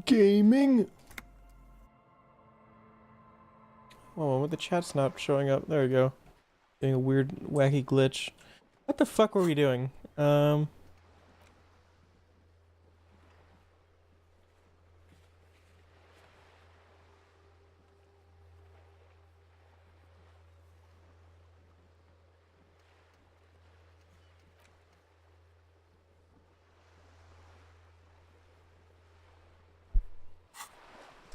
Gaming? Oh, the chat's not showing up. There we go. Getting a weird, wacky glitch. What the fuck were we doing?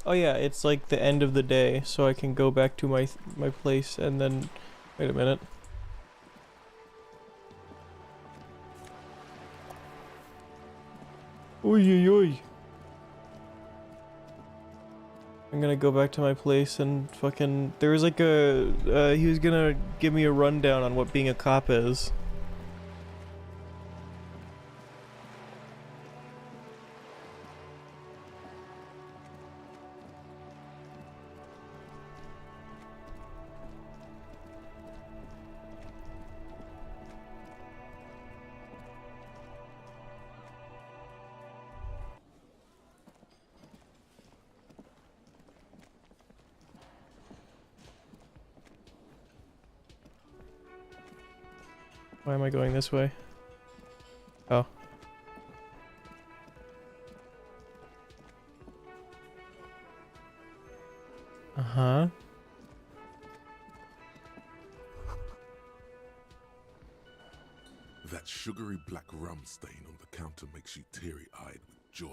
Oh yeah, it's like the end of the day, so I can go back to my place and then... Wait a minute. Oi, oi, oi. I'm gonna go back to my place and fucking... There was like a... he was gonna give me a rundown on what being a cop is. Why am I going this way? Oh. Uh-huh. That sugary black rum stain on the counter makes you teary-eyed with joy.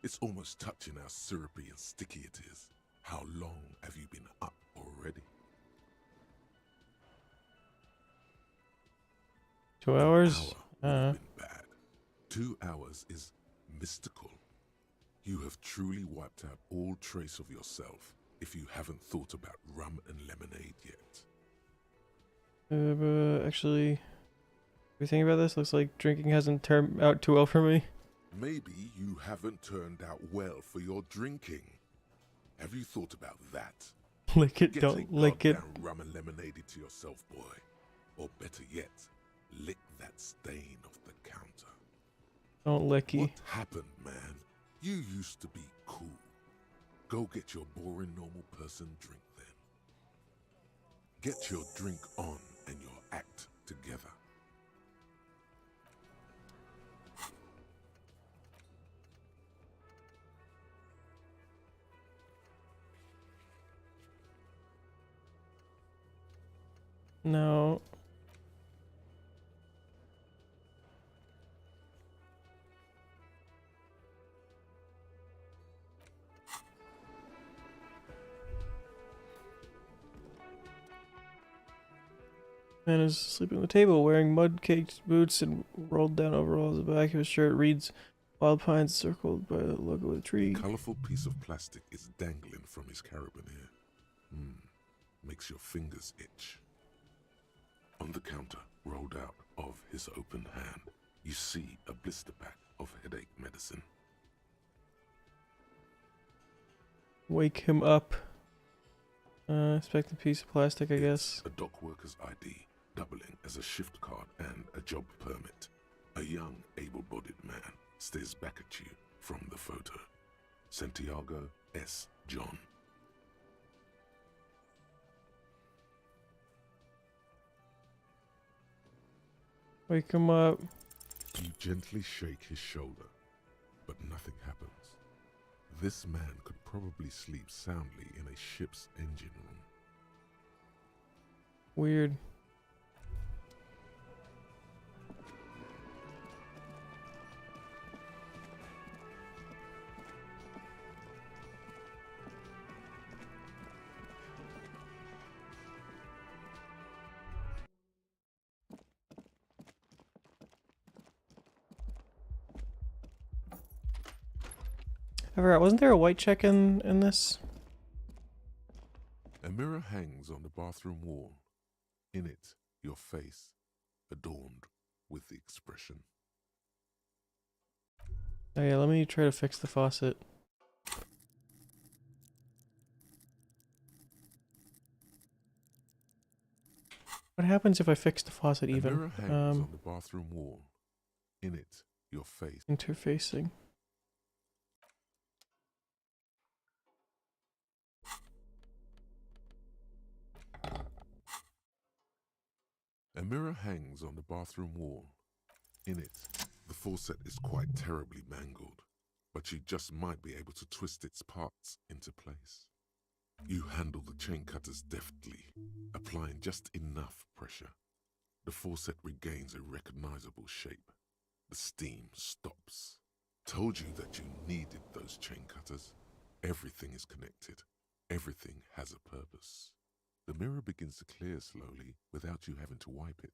It's almost touching how syrupy and sticky it is. How long have you been up already? 2 An hours? hour would have been bad. 2 hours is mystical. You have truly wiped out all trace of yourself if you haven't thought about rum and lemonade yet. Actually... Everything about this looks like drinking hasn't turned out too well for me. Maybe you haven't turned out well for your drinking. Have you thought about that? Lick it, Get don't lick it. rum and lemonade to yourself, boy. Or better yet, lick that stain off the counter. Don't licky. What happened, man? You used to be cool. Go get your boring normal person drink then. Get your drink on and your act together. No. Man is sleeping on the table, wearing mud-caked boots and rolled down overalls. The back of his shirt reads, "Wild pines circled by the logo of a tree." A colourful piece of plastic is dangling from his carabiner. Makes your fingers itch. On the counter, rolled out of his open hand, you see a blister pack of headache medicine. Wake him up. Inspect the piece of plastic, I guess. A dock worker's ID, doubling as a shift card and a job permit. A young, able-bodied man stares back at you from the photo. Santiago S. John. Wake him up. You gently shake his shoulder, but nothing happens. This man could probably sleep soundly in a ship's engine room. Weird. I forgot, wasn't there a white check in this? A mirror hangs on the bathroom wall. In it, your face, adorned with the expression. Oh yeah, let me try to fix the faucet. What happens if I fix the faucet even? A mirror hangs on the bathroom wall. In it, your face. Interfacing. A mirror hangs on the bathroom wall. In it, the faucet is quite terribly mangled, but you just might be able to twist its parts into place. You handle the chain cutters deftly, applying just enough pressure. The faucet regains a recognizable shape. The steam stops. Told you that you needed those chain cutters. Everything is connected. Everything has a purpose. The mirror begins to clear slowly without you having to wipe it.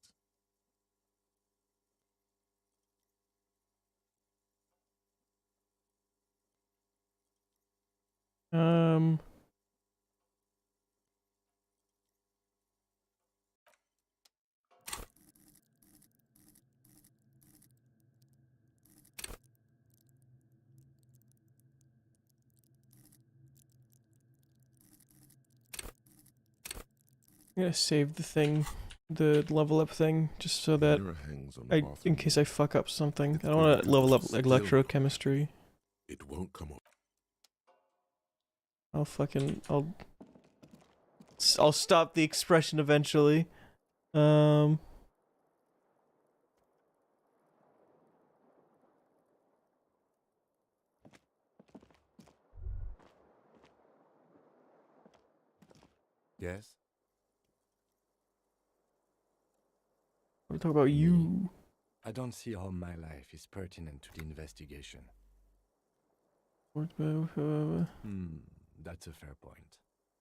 Um. I'm gonna save the thing, the level up thing, just so The that mirror hangs on the in bathroom case wall. I fuck up something. It's I don't want to broken, level but up you still electrochemistry. It won't come off. I'll stop the expression eventually. Um. Yes? We're talking about you. I don't see how my life is pertinent to the investigation. That's a fair point.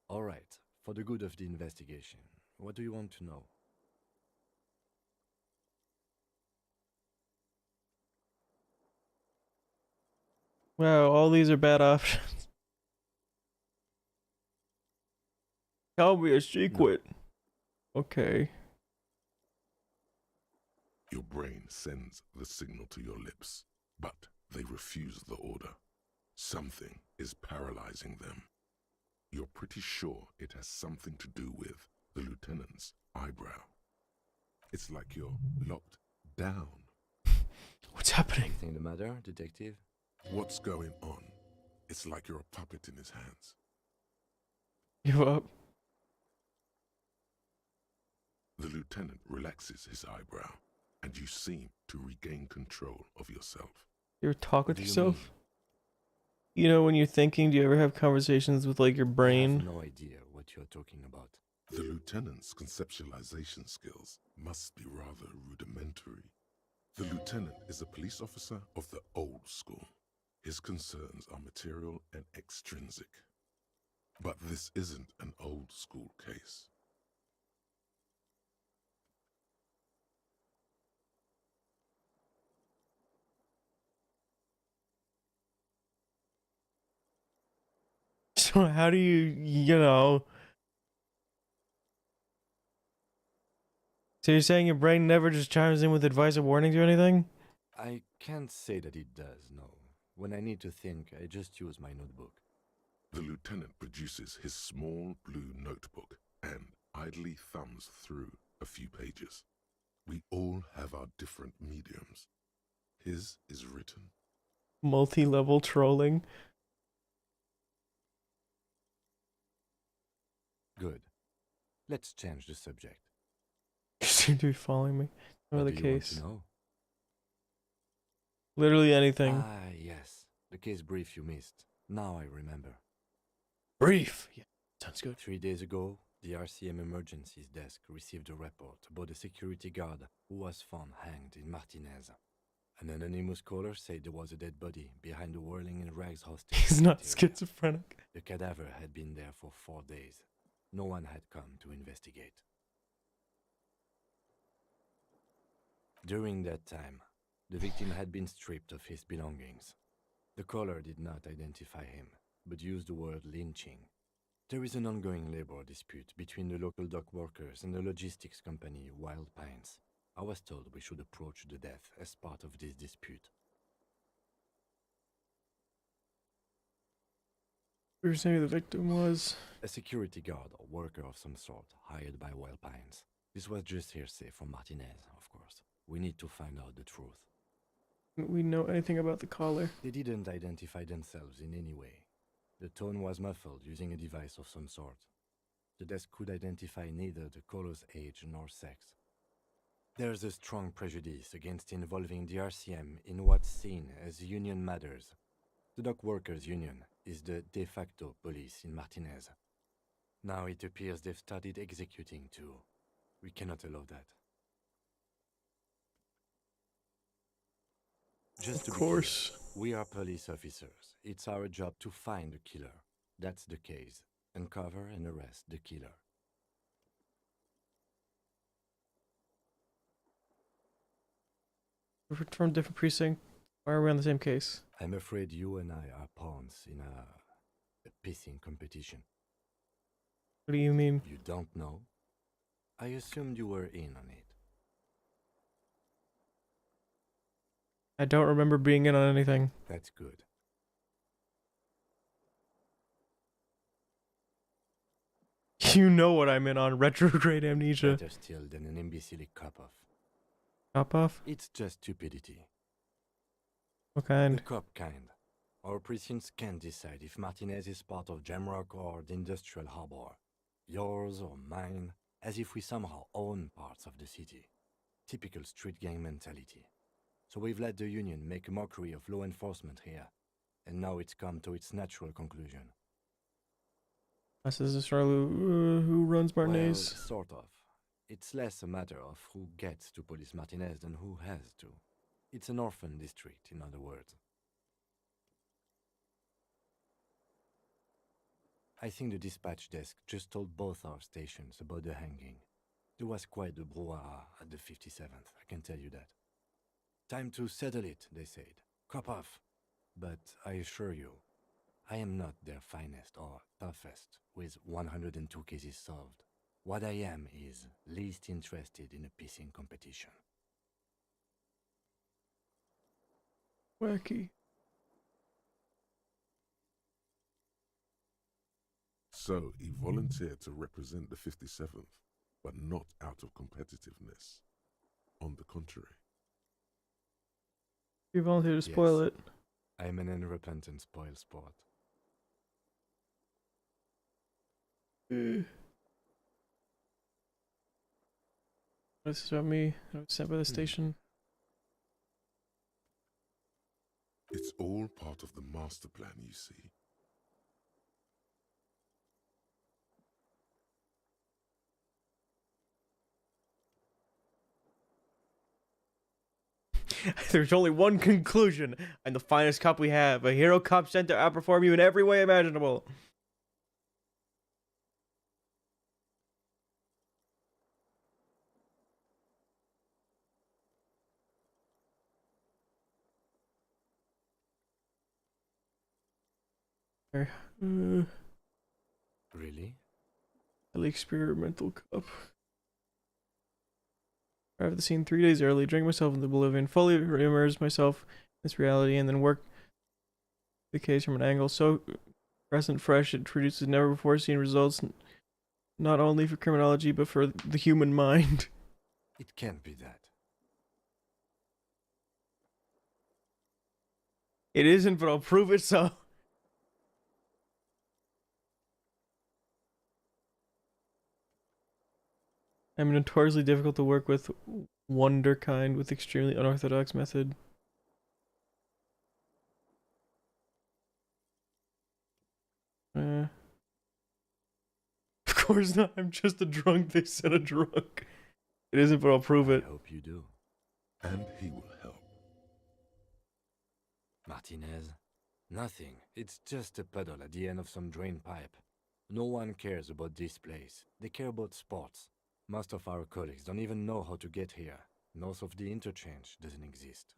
All right, for the good of the investigation, what do you want to know? Wow, all these are bad options. Tell me a secret. No. Okay. Your brain sends the signal to your lips, but they refuse the order. Something is paralyzing them. You're pretty sure it has something to do with the lieutenant's eyebrow. It's like you're locked down. What's happening? Anything the matter, detective? What's going on? It's like you're a puppet in his hands. Give up. The lieutenant relaxes his eyebrow, and you seem to regain control of yourself. You ever talk What with do you yourself? You know, when you're thinking, do you ever have conversations with like your I have brain? no idea what you're talking about. The lieutenant's conceptualization skills must be rather rudimentary. The lieutenant is a police officer of the old school. His concerns are material and extrinsic. But this isn't an old school case. So how do you know? So you're saying your brain never just chimes in with advice or warnings or anything? I can't say that it does, no. When I need to think, I just use my notebook. The lieutenant produces his small blue notebook and idly thumbs through a few pages. We all have our different mediums. His is written. Multi-level trolling. Good. Let's change the subject. You seem to be following me. Or What the do you want case. to know? Literally anything. Ah, yes. The case brief you missed. Now I remember. Brief. Yeah, sounds good. 3 days ago, the RCM emergencies desk received a report about a security guard who was found hanged in Martinez. An anonymous caller said there was a dead body behind the whirling in rags hostage. He's not cafeteria. schizophrenic. The cadaver had been there for 4 days. No one had come to investigate. During that time, the victim had been stripped of his belongings. The caller did not identify him, but used the word lynching. There is an ongoing labor dispute between the local dock workers and the logistics company Wild Pines. I was told we should approach the death as part of this dispute. You're saying the victim was... A security guard or worker of some sort hired by Wild Pines. This was just hearsay from Martinez, of course. We need to find out the truth. We know anything about the caller. They didn't identify themselves in any way. The tone was muffled using a device of some sort. The desk could identify neither the caller's age nor sex. There's a strong prejudice against involving the RCM in what's seen as union matters. The dock workers' union is the de facto police in Martinez. Now it appears they've started executing too. We cannot allow that. Just Of to be clear, course. we are police officers. It's our job to find the killer. That's the case. Uncover and arrest the killer. We're from different precinct. Why are we on the same case? I'm afraid you and I are pawns in a pissing competition. What do you mean? You don't know? I assumed you were in on it. I don't remember being in on anything. That's good. You know what I'm in on. Retrograde amnesia. Better still than an imbecile cop-off. Cop off? It's just stupidity. What The kind? cop kind. Our precincts can't decide if Martinez is part of Jamrock or the Industrial Harbor. Yours or mine, as if we somehow own parts of the city. Typical street gang mentality. So we've let the Union make a mockery of law enforcement here. And now it's come to its natural conclusion. This is who runs Martinez. Well, sort of. It's less a matter of who gets to police Martinez than who has to. It's an orphan district, in other words. I think the dispatch desk just told both our stations about the hanging. There was quite the brouhaha at the 57th, I can tell you that. Time to settle it, they said. Cop off. But I assure you, I am not their finest or toughest with 102 cases solved. What I am is least interested in a pissing competition. Wacky. So he volunteered to represent the 57th, but not out of competitiveness. On the contrary. You volunteered to spoil Yes. it. I'm an unrepentant spoil sport. This is about me. I was sent by the station. It's all part of the master plan, you see. There's only one conclusion. I'm the finest cop we have. A hero cop sent to outperform you in every way imaginable. Uh, Really? the experimental cup. I arrived at the scene 3 days early, drank myself into oblivion, fully immersed myself in this reality, and then worked the case from an angle so present fresh it produces never before seen results, not only for criminology but for the human mind. It can't be that. It isn't, but I'll prove it so. I'm notoriously difficult to work with, wonderkind with extremely unorthodox method. Of course not. I'm just a drunk. They said a drunk. It isn't, but I'll prove it. I hope you do. And he will help. Martinez? Nothing. It's just a puddle at the end of some drain pipe. No one cares about this place. They care about sports. Most of our colleagues don't even know how to get here. North of the interchange doesn't exist.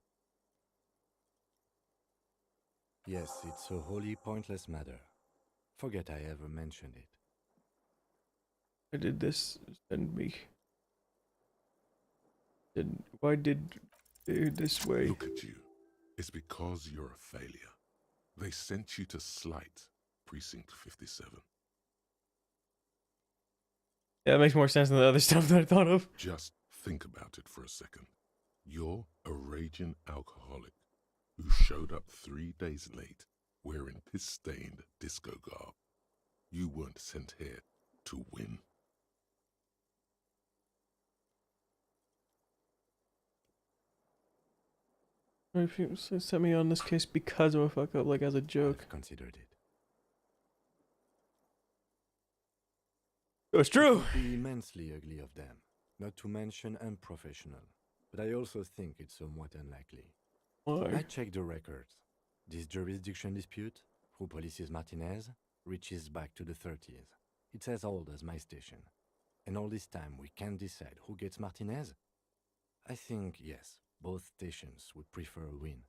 Yes, it's a wholly pointless matter. Forget I ever mentioned it. I did this. Send me. Why did it this way? Look at you. It's because you're a failure. They sent you to slight Precinct 57. Yeah, that makes more sense than the other stuff that I thought of. Just think about it for a second. You're a raging alcoholic who showed up 3 days late wearing piss-stained disco garb. You weren't sent here to win. If you set me on this case because I'm a fuck up, like as a joke. I've considered it. It's It true! would be immensely ugly of them, not to mention unprofessional. But I also think it's somewhat unlikely. I Why? checked the records. This jurisdiction dispute, who polices Martinez, reaches back to the 30s. It's as old as my station. And all this time we can't decide who gets Martinez? I think, yes, both stations would prefer a win.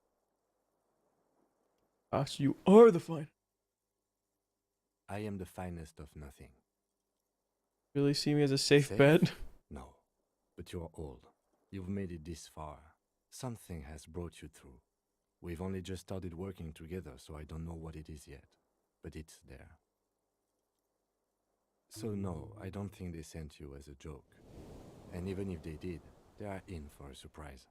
Ah, so you are the fine. I am the finest of nothing. Really see me as a safe Safe? bet? No, but you're old. You've made it this far. Something has brought you through. We've only just started working together, so I don't know what it is yet. But it's there. So no, I don't think they sent you as a joke. And even if they did, they are in for a surprise.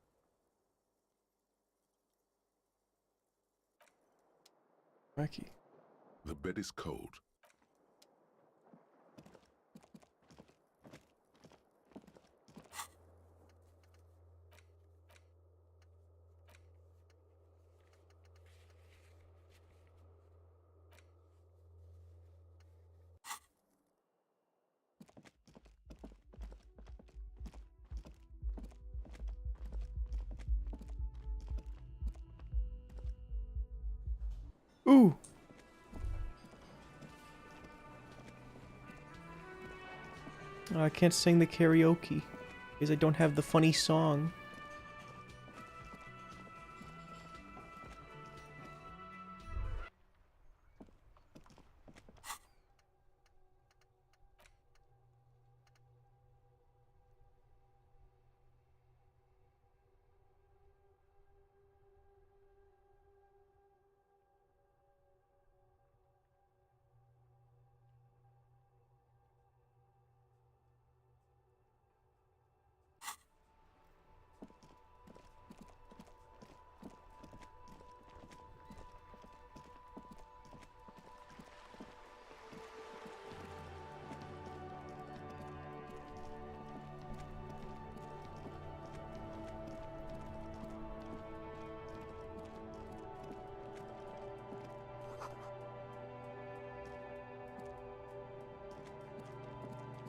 Wacky. The bed is cold. Ooh! Oh, I can't sing the karaoke because I don't have the funny song.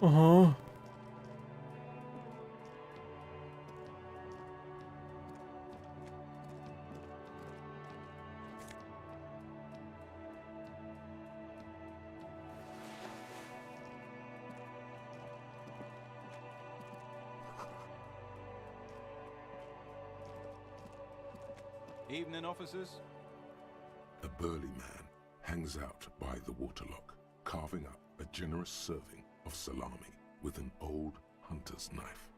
Uh-huh. Evening, officers. A burly man hangs out by the waterlock, carving up a generous serving of salami with an old hunter's knife.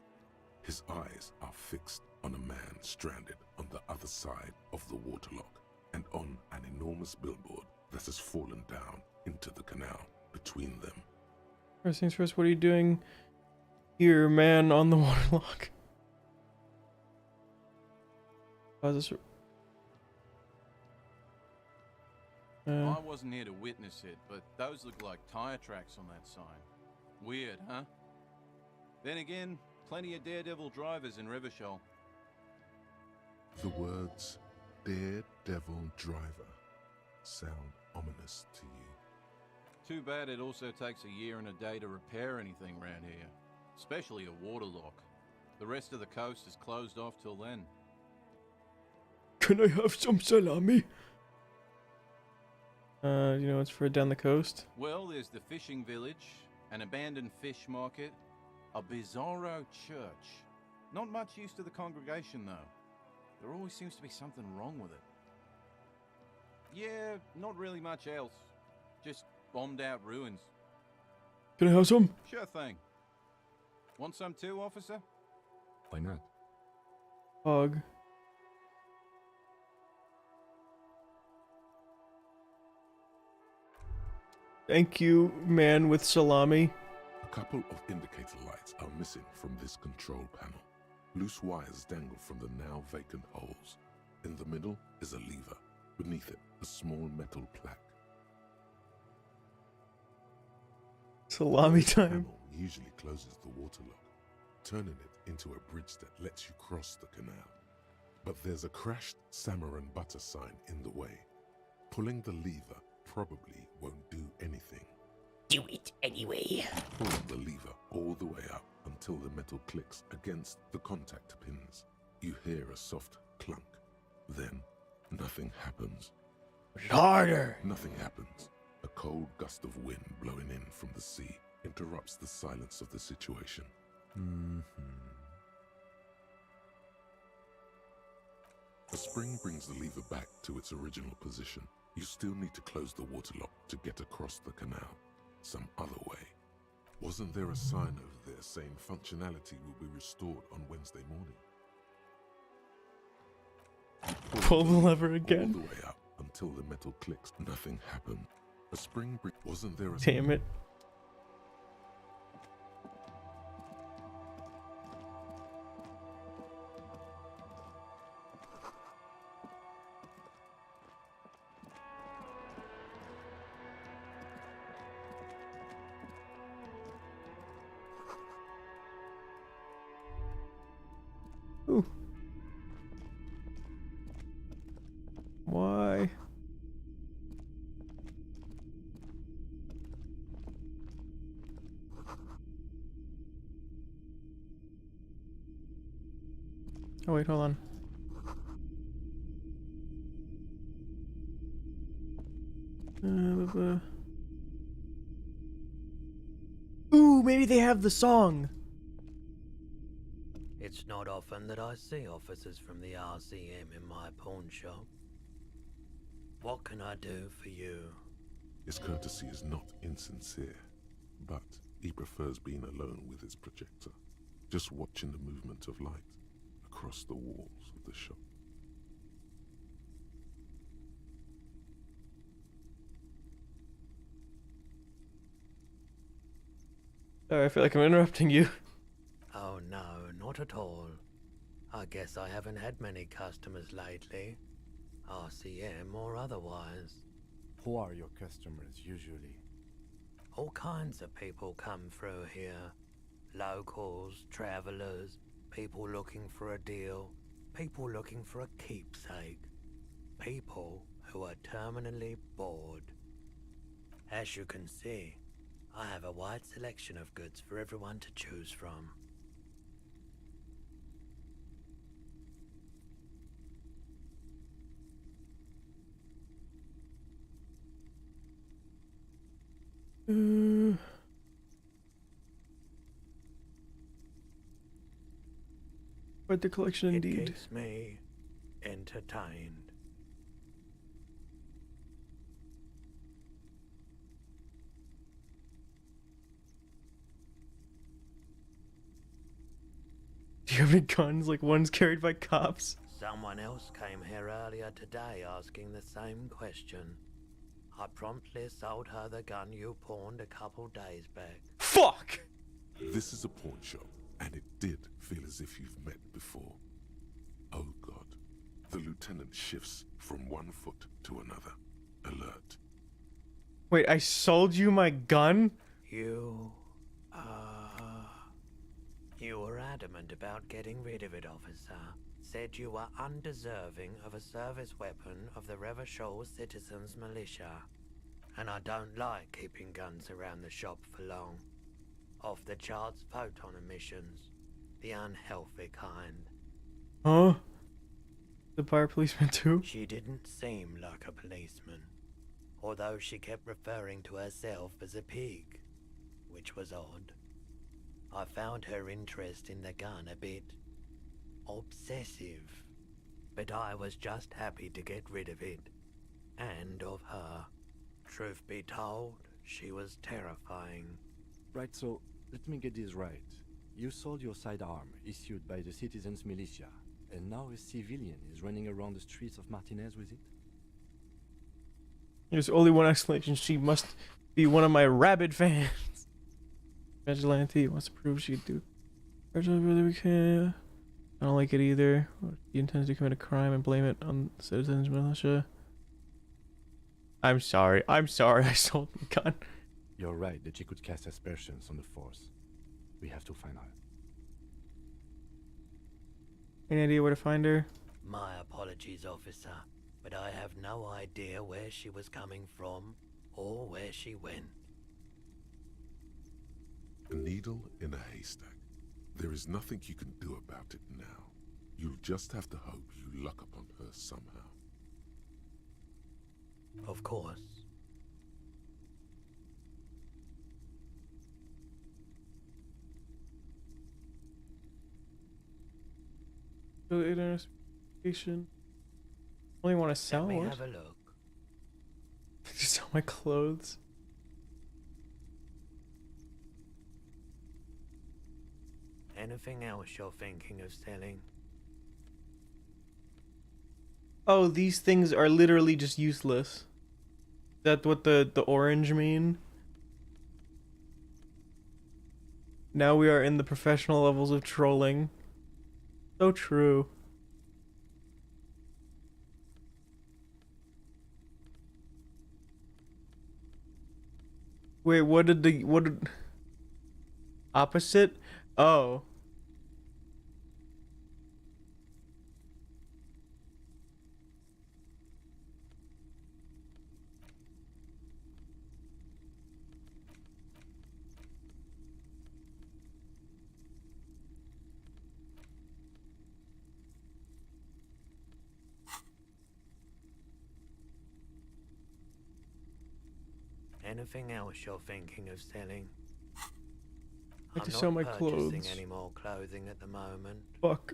His eyes are fixed on a man stranded on the other side of the waterlock and on an enormous billboard that has fallen down into the canal between them. First things first, what are you doing here, man, on the waterlock? How's this? I wasn't here to witness it, but those look like tire tracks on that sign. Weird, huh? Then again, plenty of daredevil drivers in Revachol. The words "Daredevil Driver" sound ominous to you. Too bad it also takes a year and a day to repair anything around here. Especially a waterlock. The rest of the coast is closed off till then. Can I have some salami? You know what's for down the coast? Well, there's the fishing village, an abandoned fish market, a bizarro church. Not much use to the congregation, though. There always seems to be something wrong with it. Yeah, not really much else. Just bombed out ruins. Can I have some? Sure thing. Want some too, officer? Why not? Hog. Thank you, man with salami. A couple of indicator lights are missing from this control panel. Loose wires dangle from the now vacant holes. In the middle is a lever. Beneath it, a small metal plaque. Salami This time. panel usually closes the waterlock, turning it into a bridge that lets you cross the canal. But there's a crashed salmon and butter sign in the way. Pulling the lever probably won't do anything. Do it anyway. Pull the lever all the way up until the metal clicks against the contact pins. You hear a soft clunk. Then, nothing happens. Harder. Nothing happens. A cold gust of wind blowing in from the sea interrupts the silence of the situation. A spring brings the lever back to its original position. You still need to close the water lock to get across the canal. Some other way. Wasn't there a sign over there saying functionality will be restored on Wednesday morning? Pull the lever All again. the way up until the metal clicks. Nothing happened. A spring wasn't there a Damn it. Ooh. Why? Oh wait, hold on. Ooh, maybe they have the song. It's not often that I see officers from the RCM in my pawn shop. What can I do for you? His courtesy is not insincere, but he prefers being alone with his projector, just watching the movement of light across the walls of the shop. Sorry, I feel like I'm interrupting you. Oh no, not at all. I guess I haven't had many customers lately, RCM or otherwise. Who are your customers usually? All kinds of people come through here. Locals, travelers, people looking for a deal, people looking for a keepsake, people who are terminally bored. As you can see, I have a wide selection of goods for everyone to choose from. Quite the collection It indeed. keeps me entertained. Do you have any guns? Like one's carried by cops? Someone else came here earlier today asking the same question. I promptly sold her the gun you pawned a couple days back. Fuck! This is a pawn shop, and it did feel as if you've met before. Oh God. The lieutenant shifts from one foot to another. Alert. Wait, I sold you my gun? You were adamant about getting rid of it, officer. Said you were undeserving of a service weapon of the Revachol Citizens Militia. And I don't like keeping guns around the shop for long. Off the charts photon emissions. The unhealthy kind. Huh? The fire policeman too? She didn't seem like a policeman. Although she kept referring to herself as a pig. Which was odd. I found her interest in the gun a bit obsessive, but I was just happy to get rid of it, and of her. Truth be told, she was terrifying. Right, so let me get this right. You sold your sidearm, issued by the Citizens Militia, and now a civilian is running around the streets of Martinez with it? There's only one explanation. She must be one of my rabid fans. Vigilante wants to prove she could do. I don't like it either. He intends to commit a crime and blame it on the Citizens Militia. I'm sorry. I sold the gun. You're right that she could cast aspersions on the force. We have to find her. Any idea where to find her? My apologies, officer, but I have no idea where she was coming from or where she went. A needle in a haystack. There is nothing you can do about it now. You'll just have to hope you luck upon her somehow. Of course. Identification. Only want to sell Let me what? have a look. Just sell my clothes. Anything else you're thinking of selling? Oh, these things are literally just useless. Is that what the orange mean? Now we are in the professional levels of trolling. So true. Wait, what did opposite? Oh. Anything else you're thinking of selling? Like to I'm sell not my purchasing clothes. any more clothing at the moment. Fuck.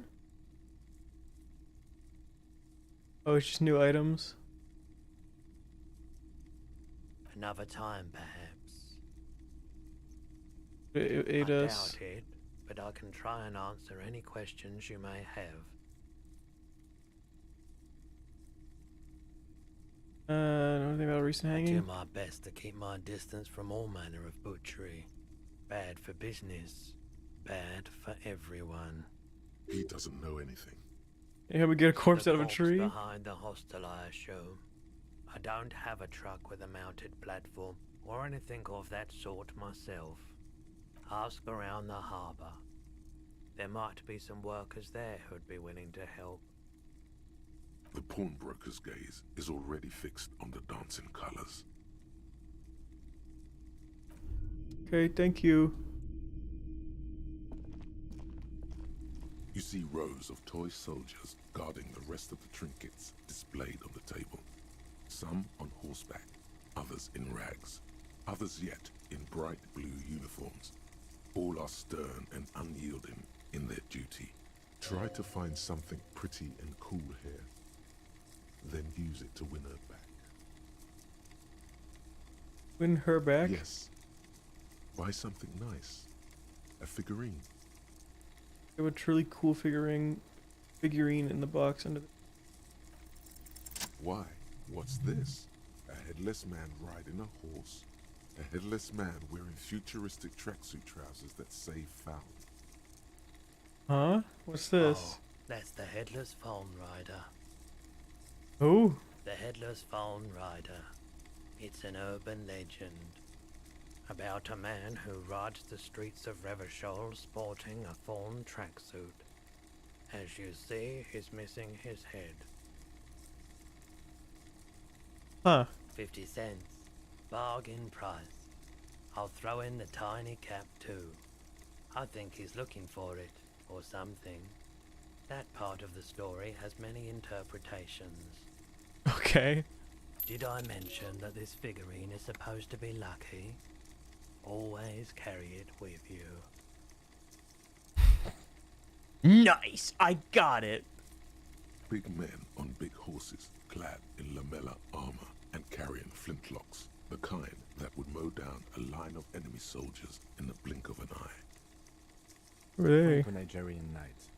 Oh, it's just new items. Another time, perhaps. It I ate us. doubt it, but I can try and answer any questions you may have. Nothing about recent I do hanging. my best to keep my distance from all manner of butchery. Bad for business. Bad for everyone. He doesn't know anything. You help me get a corpse The out of a corpse tree? behind the hostel, I assume. I don't have a truck with a mounted platform or anything of that sort myself. Ask around the harbour. There might be some workers there who'd be willing to help. The pawnbroker's gaze is already fixed on the dancing colors. Okay, thank you. You see rows of toy soldiers guarding the rest of the trinkets displayed on the table. Some on horseback, others in rags, others yet in bright blue uniforms. All are stern and unyielding in their duty. Try to find something pretty and cool here, then use it to win her back. Win her back? Yes. Buy something nice. A figurine. I have a truly cool figurine in the box under the... Why? What's this? A headless man riding a horse. A headless man wearing futuristic tracksuit trousers that say found. Huh? What's this? Oh, that's the Headless Phone Rider. Oh. The Headless Phone Rider. It's an urban legend about a man who rides the streets of Revachol sporting a fawn tracksuit. As you see, he's missing his head. Huh. 50 cents. Bargain price. I'll throw in the tiny cap too. I think he's looking for it, or something. That part of the story has many interpretations. Okay. Did I mention that this figurine is supposed to be lucky? Always carry it with you. Nice! I got it! Big men on big horses, clad in lamella armor and carrying flintlocks, the kind that would mow down a line of enemy soldiers in the blink of an eye. Really? Franco Nigerian night.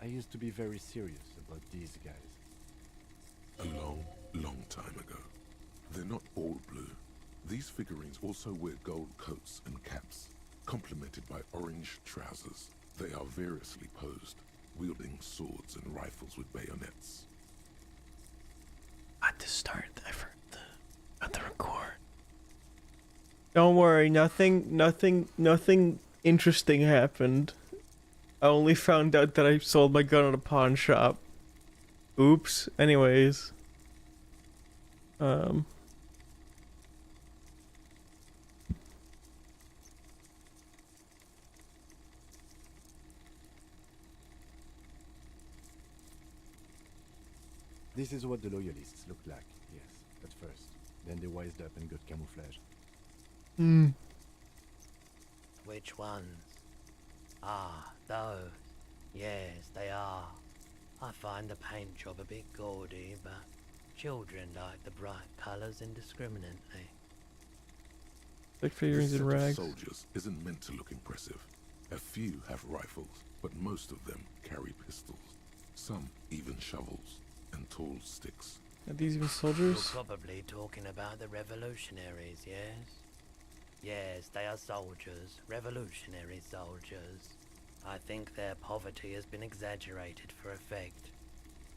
I used to be very serious about these guys. A long, long time ago. They're not all blue. These figurines also wear gold coats and caps, complemented by orange trousers. They are variously posed, wielding swords and rifles with bayonets. At the start, I forgot at the record. Don't worry, nothing interesting happened. I only found out that I sold my gun at a pawn shop. Oops. Anyways. Um. This is what the loyalists looked like, yes, at first. Then they wised up and got camouflage. Hmm. Which ones? Ah, those. Yes, they are. I find the paint job a bit gaudy, but children like the bright colours indiscriminately. Like This figurines set in of rags. soldiers isn't meant to look impressive. A few have rifles, but most of them carry pistols. Some even shovels and tall sticks. Are these even You're soldiers? probably talking about the revolutionaries, yes? Yes, they are soldiers, revolutionary soldiers. I think their poverty has been exaggerated for effect.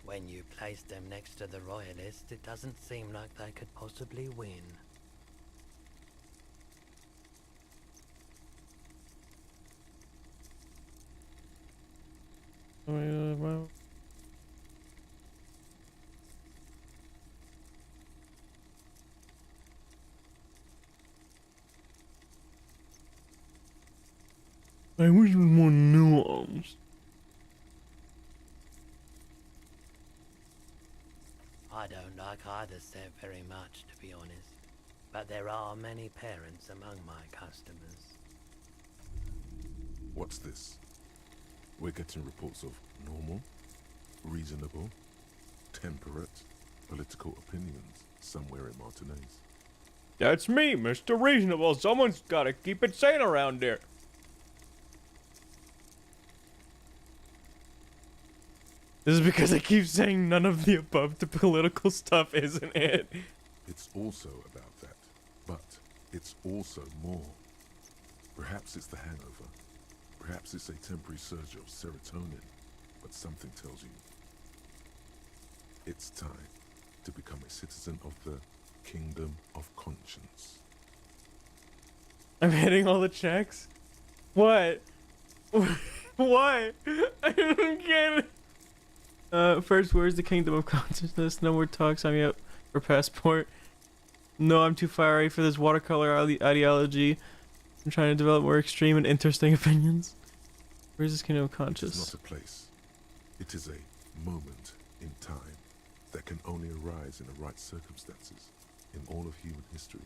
When you place them next to the royalists, it doesn't seem like they could possibly win. Well. I wish it was more nuanced. I don't like either set very much, to be honest. But there are many parents among my customers. What's this? We're getting reports of normal, reasonable, temperate, political opinions somewhere in Martinez. That's me, Mr. Reasonable. Someone's gotta keep it sane around here. This is because I keep saying none of the above to political stuff, isn't it? It's also about that, but it's also more. Perhaps it's the hangover. Perhaps it's a temporary surge of serotonin, but something tells you it's time to become a citizen of the Kingdom of Conscience. I'm hitting all the checks? What? What? I don't get it. First, where's the Kingdom of Consciousness? No more talk, sign me up for passport. No, I'm too fiery for this watercolor ideology. I'm trying to develop more extreme and interesting opinions. Where's this Kingdom of It is Conscious? not a place. It is a moment in time that can only arise in the right circumstances. In all of human history,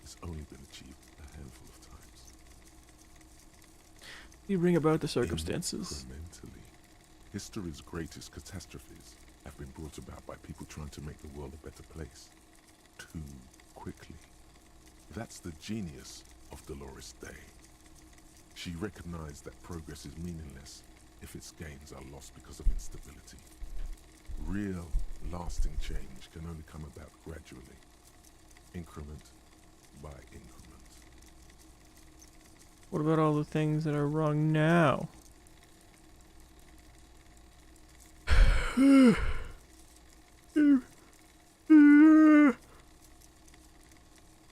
it's only been achieved a handful of times. You bring about the circumstances. Incrementally. History's greatest catastrophes have been brought about by people trying to make the world a better place. Too quickly. That's the genius of Dolores Day. She recognized that progress is meaningless if its gains are lost because of instability. Real, lasting change can only come about gradually, increment by increment. What about all the things that are wrong now?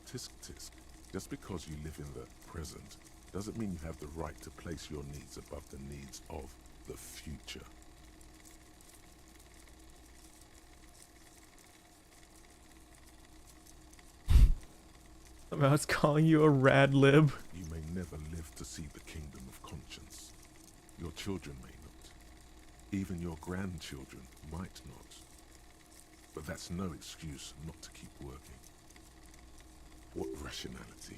Tisk tisk. Just because you live in the present doesn't mean you have the right to place your needs above the needs of the future. Somehow it's calling you a rad lib. You may never live to see the Kingdom of Conscience. Your children may not. Even your grandchildren might not. But that's no excuse not to keep working. What rationality?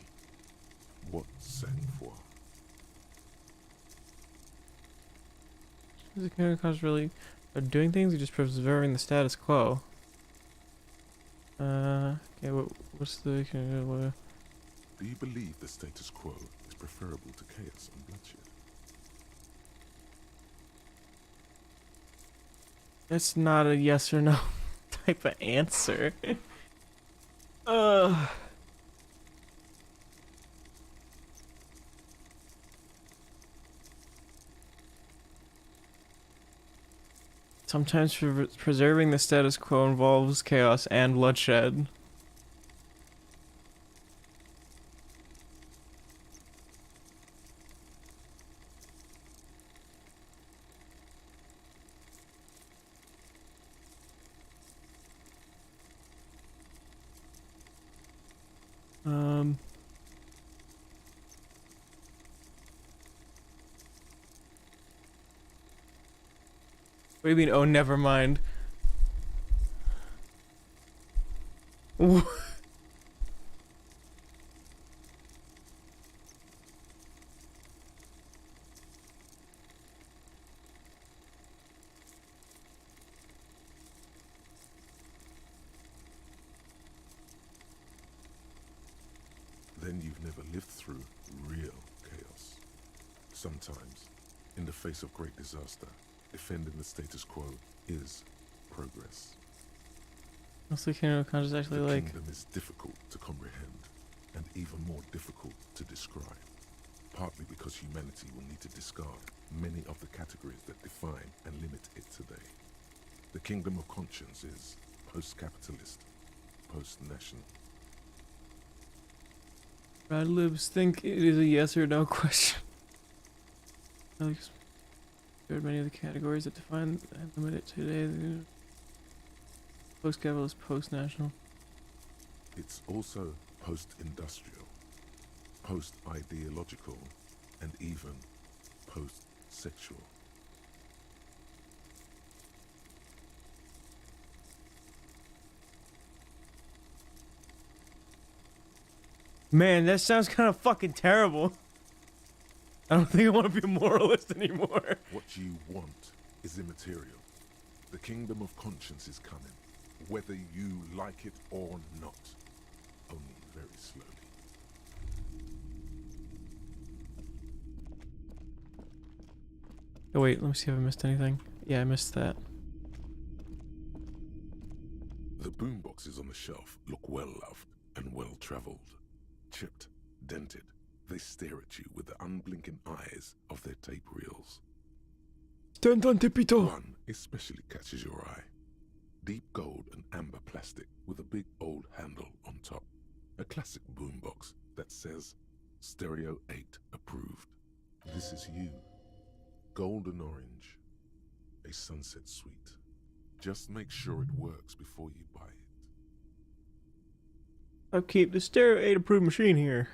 What sang-froid? Is the Kingdom of Conscious really are doing things or just preserving the status quo? Okay, what's the... Do you believe the status quo is preferable to chaos and bloodshed? That's not a yes or no type of answer. Sometimes preserving the status quo involves chaos and bloodshed. Um. What do you mean? Oh, never mind. Then you've never lived through real chaos. Sometimes, in the face of great disaster, defending the status quo is progress. What's the Kingdom of Conscience actually The like? kingdom is difficult to comprehend, and even more difficult to describe, partly because humanity will need to discard many of the categories that define and limit it today. The kingdom of conscience is post-capitalist, post-national. Rad libs think it is a yes or no question. Alex, there are many of the categories that define and limit it today. Post-capitalist, post-national. It's also post-industrial, post-ideological, and even post-sexual. Man, that sounds kind of fucking terrible. I don't think I want to be a moralist anymore. What you want is immaterial. The kingdom of conscience is coming, whether you like it or not. Only very slowly. Oh wait, let me see if I missed anything. Yeah, I missed that. The boomboxes on the shelf look well-loved and well-traveled. Chipped, dented, they stare at you with the unblinking eyes of their tape reels. Stand on tipito. One especially catches your eye. Deep gold and amber plastic with a big old handle on top. A classic boombox that says Stereo 8 approved. This is you. Golden orange. A sunset suite. Just make sure it works before you buy it. I'll keep the Stereo 8 approved machine here.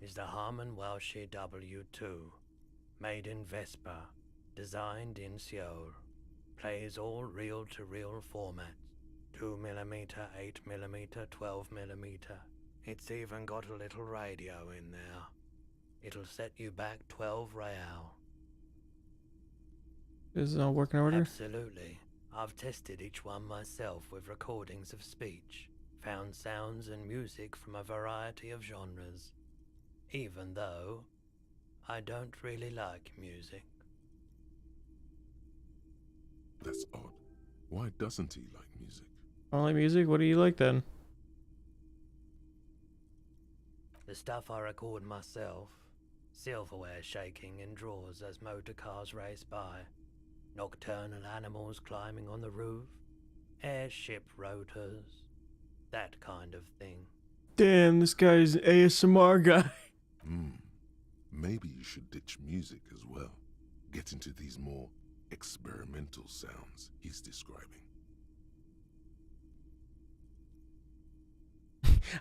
Is the Harman Welsh W2, made in Vespa, designed in Seoul, plays all reel-to-reel formats, 2mm, 8mm, 12mm. It's even got a little radio in there. It'll set you back 12 real. Is it all working order? Absolutely. I've tested each one myself with recordings of speech, found sounds and music from a variety of genres, even though I don't really like music. That's odd. Why doesn't he like music? I don't like music? What do you like then? The stuff I record myself, silverware shaking in drawers as motor cars race by, nocturnal animals climbing on the roof, airship rotors, that kind of thing. Damn, this guy's an ASMR guy. Maybe you should ditch music as well. Get into these more experimental sounds he's describing.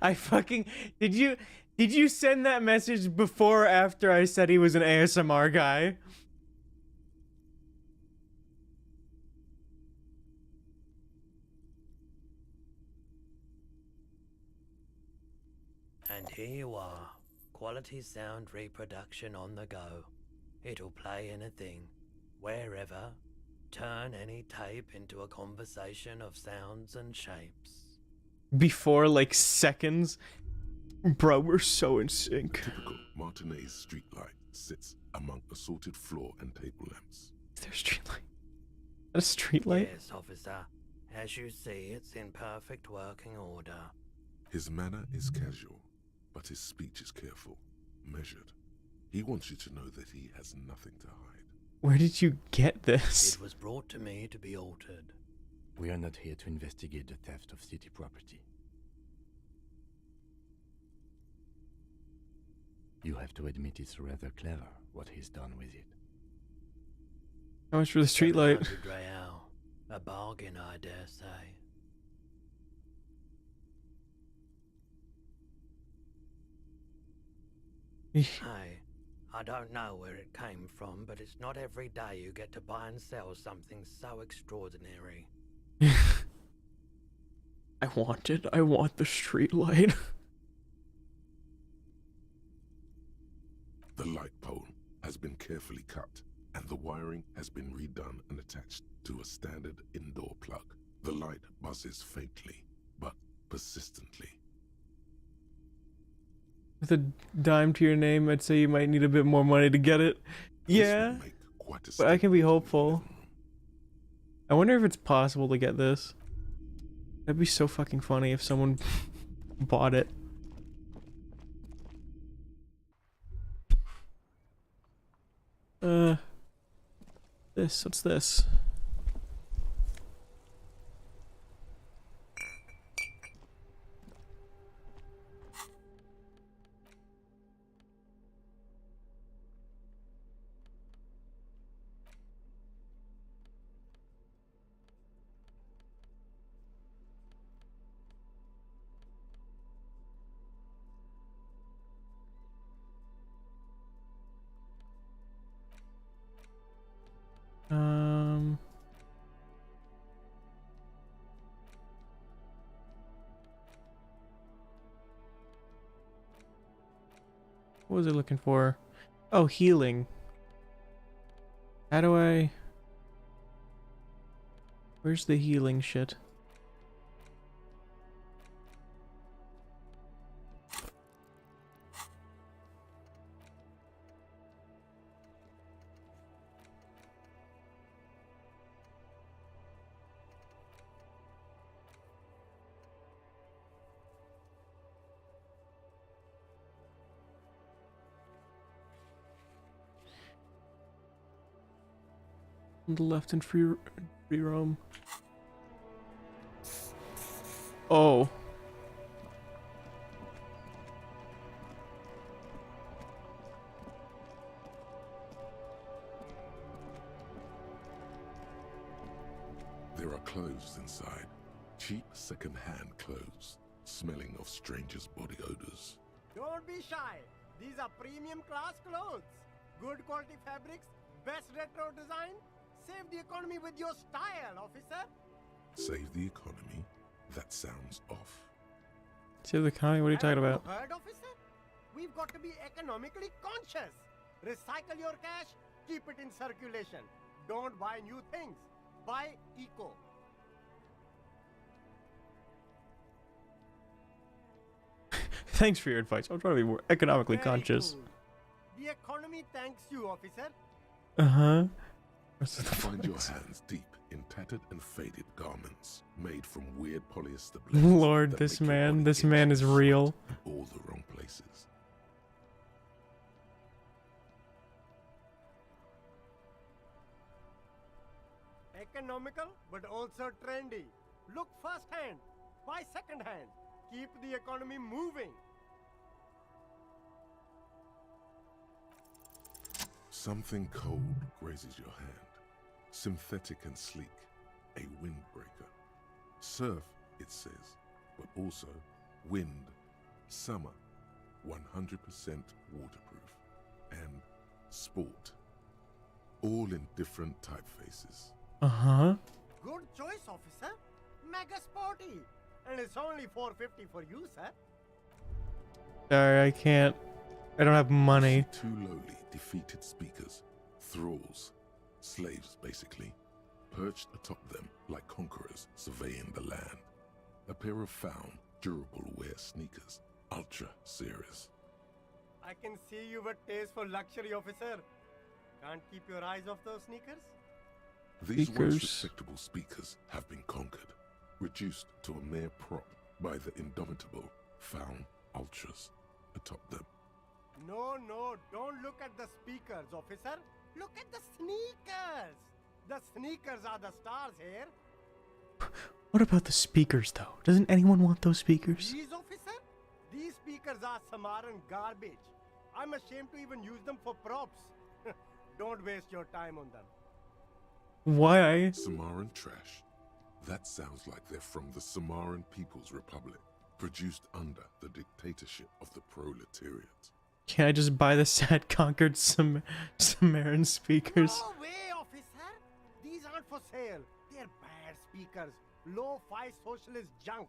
I fucking... Did you send that message before or after I said he was an ASMR guy? And here you are, quality sound reproduction on the go. It'll play anything, wherever, turn any tape into a conversation of sounds and shapes. Before, like, seconds? Bro, we're so in sync. Typical Martinez streetlight sits among assorted floor and table lamps. Is there a street light? A street light? Yes, officer. As you see, it's in perfect working order. His manner is casual, but his speech is careful, measured. He wants you to know that he has nothing to hide. Where did you get this? It was brought to me to be altered. We are not here to investigate the theft of city property. You have to admit it's rather clever what he's done with it. How much for the street light? 700 real. A bargain, I dare say. Hey, I don't know where it came from, but it's not every day you get to buy and sell something so extraordinary. I want the street light. The light pole has been carefully cut, and the wiring has been redone and attached to a standard indoor plug. The light buzzes faintly, but persistently. With a dime to your name, I'd say you might need a bit more money to get it. This Yeah, will make quite a but I can be statement in the hopeful. living room. I wonder if it's possible to get this. That'd be so fucking funny if someone bought it. What's this? What was I looking for? Oh, healing. How do I... Where's the healing shit? On the left and free roam. Oh. There are clothes inside. Cheap second-hand clothes, smelling of strangers' body odors. Don't be shy. These are premium class clothes. Good quality fabrics, best retro design. Save the economy with your style, officer. Save the economy? That sounds off. Save the economy? What are you talking about? Have you heard, officer? We've got to be economically conscious. Recycle your cash, keep it in circulation. Don't buy new things. Buy eco. Thanks for your advice. I'm trying to be more economically Very conscious. cool. The economy thanks you, officer. Uh-huh. Find your hands deep in tattered and faded garments made from weird polyester blends. Lord, that this make your man, body this itch man and is sweat real. in all the wrong places. Economical, but also trendy. Look first hand, buy second hand. Keep the economy moving. Something cold grazes your hand. Synthetic and sleek. A windbreaker. Surf, it says, but also wind, summer, 100% waterproof, and sport. All in different typefaces. Uh-huh. Good choice, officer. Mega sporty. And it's only $4.50 for you, sir. Sorry, I can't. I don't have money. Two lowly, defeated speakers, thralls, slaves basically, perched atop them like conquerors surveying the land. A pair of found, durable wear sneakers, ultra series. I can see you've a taste for luxury, officer. Can't keep your eyes off those sneakers? These once Speakers. respectable speakers have been conquered, reduced to a mere prop by the indomitable found ultras atop them. No, don't look at the speakers, officer. Look at the sneakers. The sneakers are the stars here. What about the speakers, though? Doesn't anyone want those speakers? These, officer? These speakers are Samaran garbage. I'm ashamed to even use them for props. Don't waste your time on them. Why? Samaran trash. That sounds like they're from the Samaran People's Republic, produced under the dictatorship of the proletariat. Can I just buy the sad conquered Sumerian speakers? No way, officer. These aren't for sale. They're bad speakers. Low-fi socialist junk.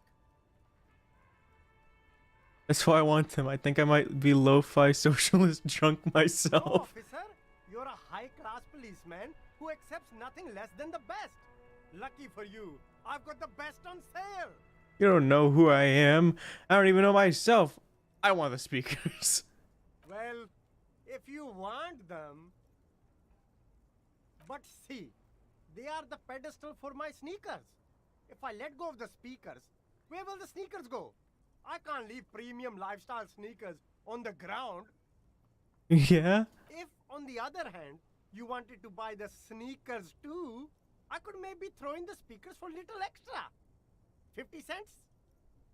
That's why I want them. I think I might be lo-fi socialist drunk No, myself. officer. You're a high-class policeman who accepts nothing less than the best. Lucky for you, I've got the best on sale. You don't know who I am. I don't even know myself. I want the speakers. Well, if you want them... But see, they are the pedestal for my sneakers. If I let go of the speakers, where will the sneakers go? I can't leave premium lifestyle sneakers on the ground. Yeah? If, on the other hand, you wanted to buy the sneakers too, I could maybe throw in the speakers for little extra. 50 cents?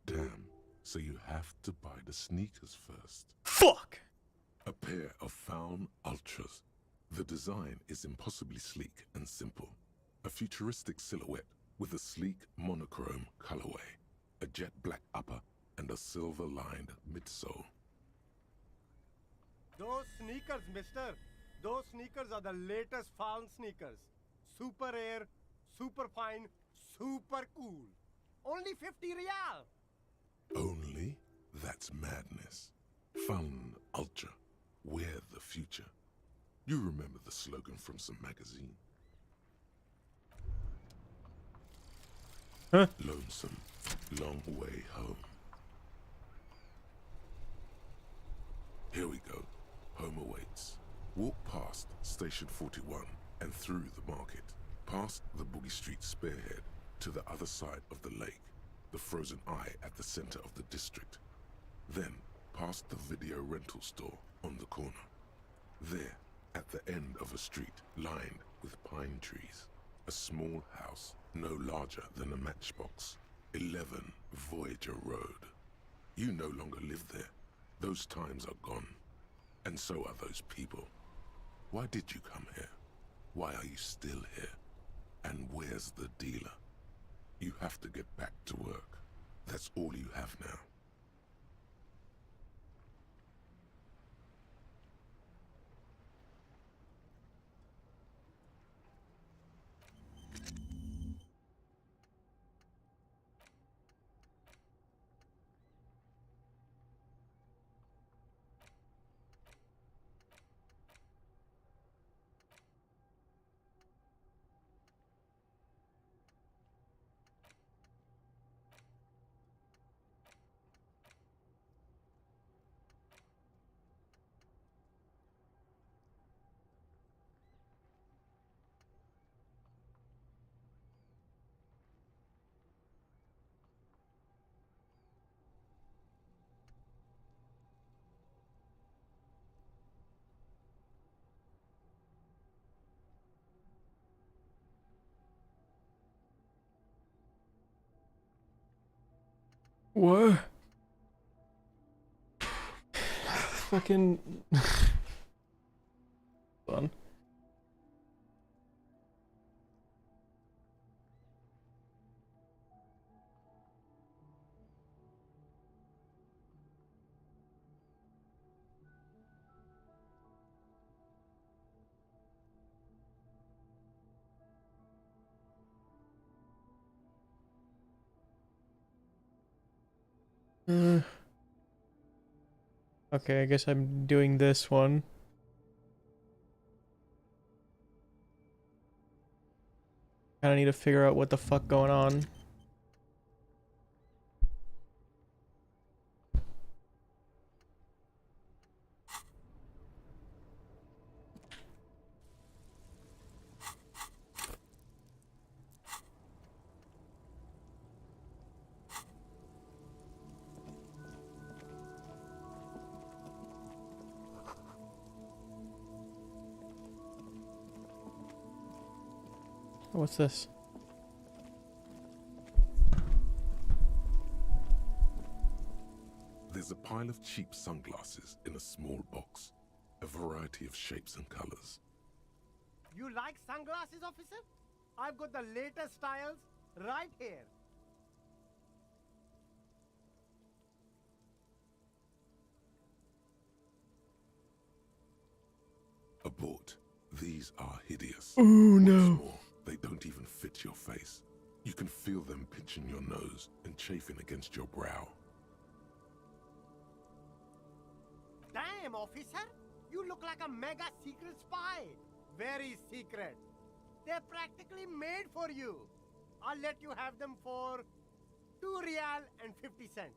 Damn, so you have to buy the sneakers first. Fuck! A pair of Faun Ultras. The design is impossibly sleek and simple. A futuristic silhouette with a sleek monochrome colorway, a jet black upper, and a silver-lined midsole. Those sneakers, mister. Those sneakers are the latest Faun sneakers. Super air, super fine, super cool. Only 50 real. Only? That's madness. Faun Ultra. We're the future. You remember the slogan from some magazine? Huh? Lonesome, long way home. Here we go. Home awaits. Walk past Station 41 and through the market, past the Boogie Street spearhead to the other side of the lake, the frozen eye at the center of the district. Then past the video rental store on the corner. There, at the end of a street lined with pine trees, a small house no larger than a matchbox. 11 Voyager Road. You no longer live there. Those times are gone. And so are those people. Why did you come here? Why are you still here? And where's the dealer? You have to get back to work. That's all you have now. What? Fucking... Fun. Okay, I guess I'm doing this one. Kinda need to figure out what the fuck going on. What's this? There's a pile of cheap sunglasses in a small box, a variety of shapes and colors. You like sunglasses, officer? I've got the latest styles right here. Abort. These are hideous. Oh What's no. more, they don't even fit your face. You can feel them pinching your nose and chafing against your brow. Damn, officer! You look like a mega secret spy. Very secret. They're practically made for you. I'll let you have them for 2 real and 50 cents.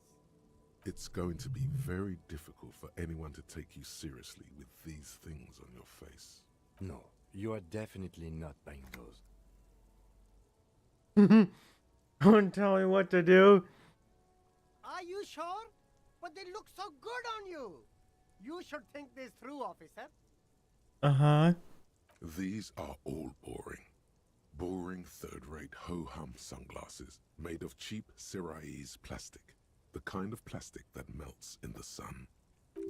It's going to be very difficult for anyone to take you seriously with these things on your face. No, you are definitely not buying those. Don't tell me what to do. Are you sure? But they look so good on you. You should think this through, officer. Uh-huh. These are all boring. Boring third-rate ho-hum sunglasses made of cheap Syrahese plastic. The kind of plastic that melts in the sun.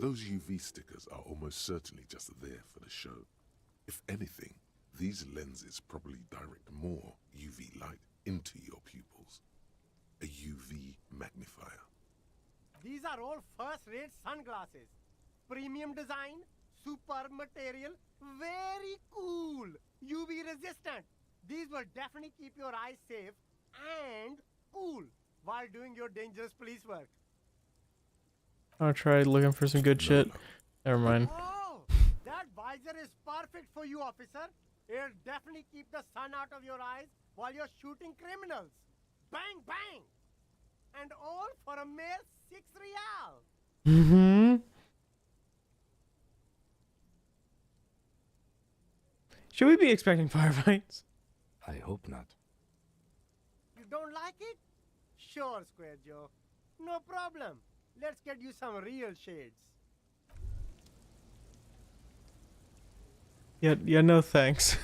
Those UV stickers are almost certainly just there for the show. If anything, these lenses probably direct more UV light into your pupils. A UV magnifier. These are all first-rate sunglasses. Premium design, super material, very cool, UV resistant. These will definitely keep your eyes safe and cool while doing your dangerous police work. I'll try looking for some good shit. No, no. Never mind. Oh, that visor is perfect for you, officer. It'll definitely keep the sun out of your eyes while you're shooting criminals. Bang, bang! And all for a mere 6 real. Mm-hmm. Should we be expecting firefights? I hope not. You don't like it? Sure, Square Joe. No problem. Let's get you some real shades. Yeah, no thanks.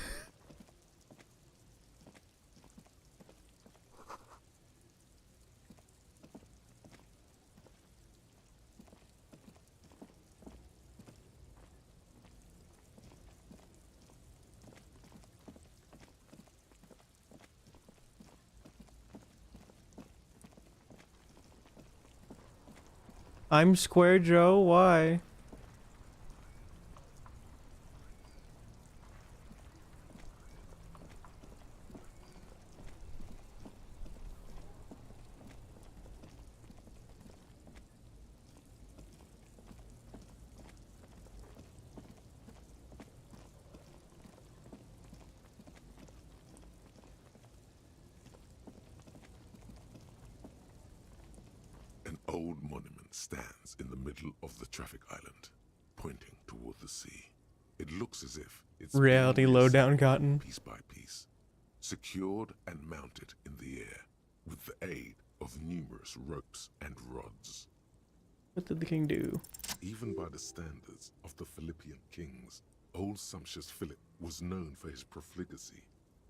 I'm Square Joe, why? An old monument stands in the middle of the traffic island, pointing toward the sea. It looks as if it's being Reality lowdown reassembled gotten. piece by piece, secured and mounted in the air with the aid of numerous ropes and rods. What did the king do? Even by the standards of the Philippian kings, old sumptuous Philip was known for his profligacy.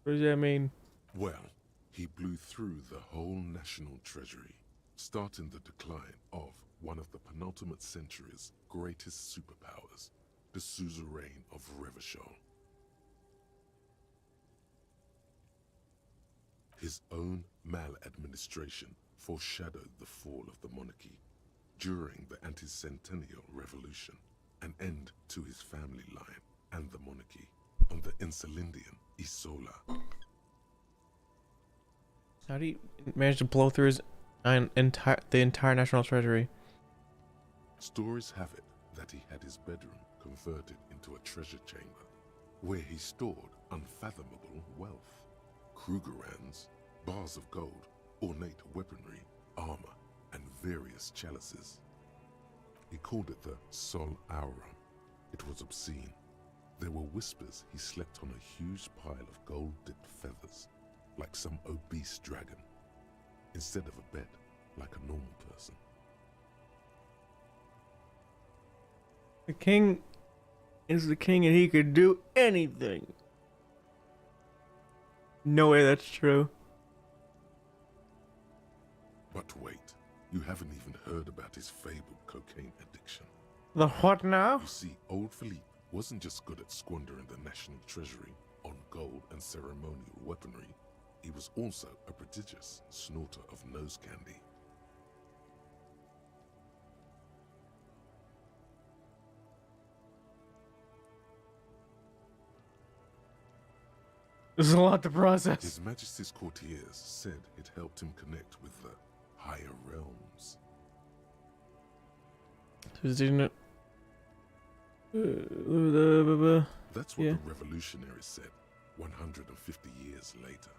What does that mean? Well, he blew through the whole national treasury, starting the decline of one of the penultimate century's greatest superpowers, the suzerain of Revachol. His own maladministration foreshadowed the fall of the monarchy during the anti-centennial revolution, an end to his family line and the monarchy on the Insulindian Isola. How do you manage to blow through the entire national treasury? Stories have it that he had his bedroom converted into a treasure chamber, where he stored unfathomable wealth. Krugerrands, bars of gold, ornate weaponry, armor, and various chalices. He called it the Sol Aurum. It was obscene. There were whispers he slept on a huge pile of gold-dipped feathers, like some obese dragon, instead of a bed, like a normal person. The king is the king and he could do anything. No way that's true. But wait, you haven't even heard about his fabled cocaine addiction. The what now? You see, old Philippe wasn't just good at squandering the national treasury on gold and ceremonial weaponry. He was also a prodigious snorter of nose candy. There's a lot to process. His Majesty's courtiers said it helped him connect with the higher realms. That's what Yeah. the revolutionaries said 150 years later.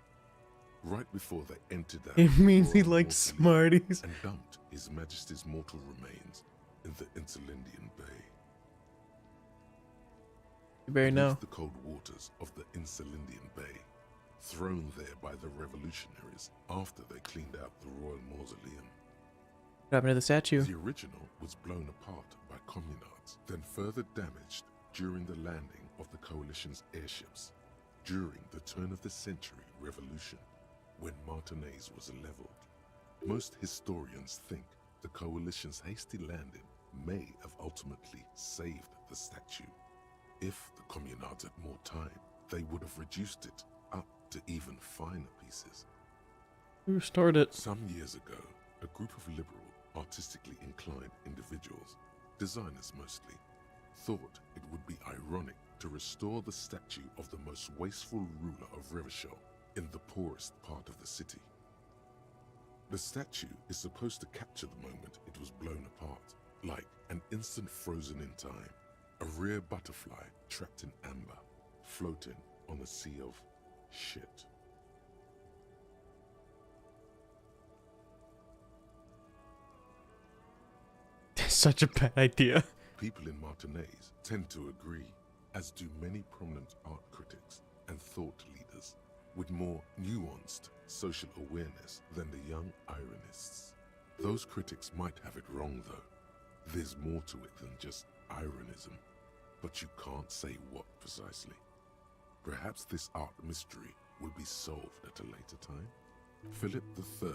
Right before they entered that It means he royal likes mausoleum Smarties. and dumped His Majesty's mortal remains in the Insulindian Bay. You better know. Beneath the cold waters of the Insulindian Bay, thrown there by the revolutionaries after they cleaned out the royal mausoleum. What happened to the statue? The original was blown apart by communards, then further damaged during the landing of the coalition's airships during the turn of the century revolution, when Martinez was leveled. Most historians think the coalition's hasty landing may have ultimately saved the statue. If the communards had more time, they would have reduced it up to even finer pieces. We restored it. Some years ago, a group of liberal, artistically inclined individuals, designers mostly, thought it would be ironic to restore the statue of the most wasteful ruler of Revachol in the poorest part of the city. The statue is supposed to capture the moment it was blown apart, like an instant frozen in time, a rare butterfly trapped in amber, floating on a sea of shit. Such a bad idea. People in Martinez tend to agree, as do many prominent art critics and thought leaders with more nuanced social awareness than the young ironists. Those critics might have it wrong though. There's more to it than just ironism, but you can't say what precisely. Perhaps this art mystery will be solved at a later time. Philip III,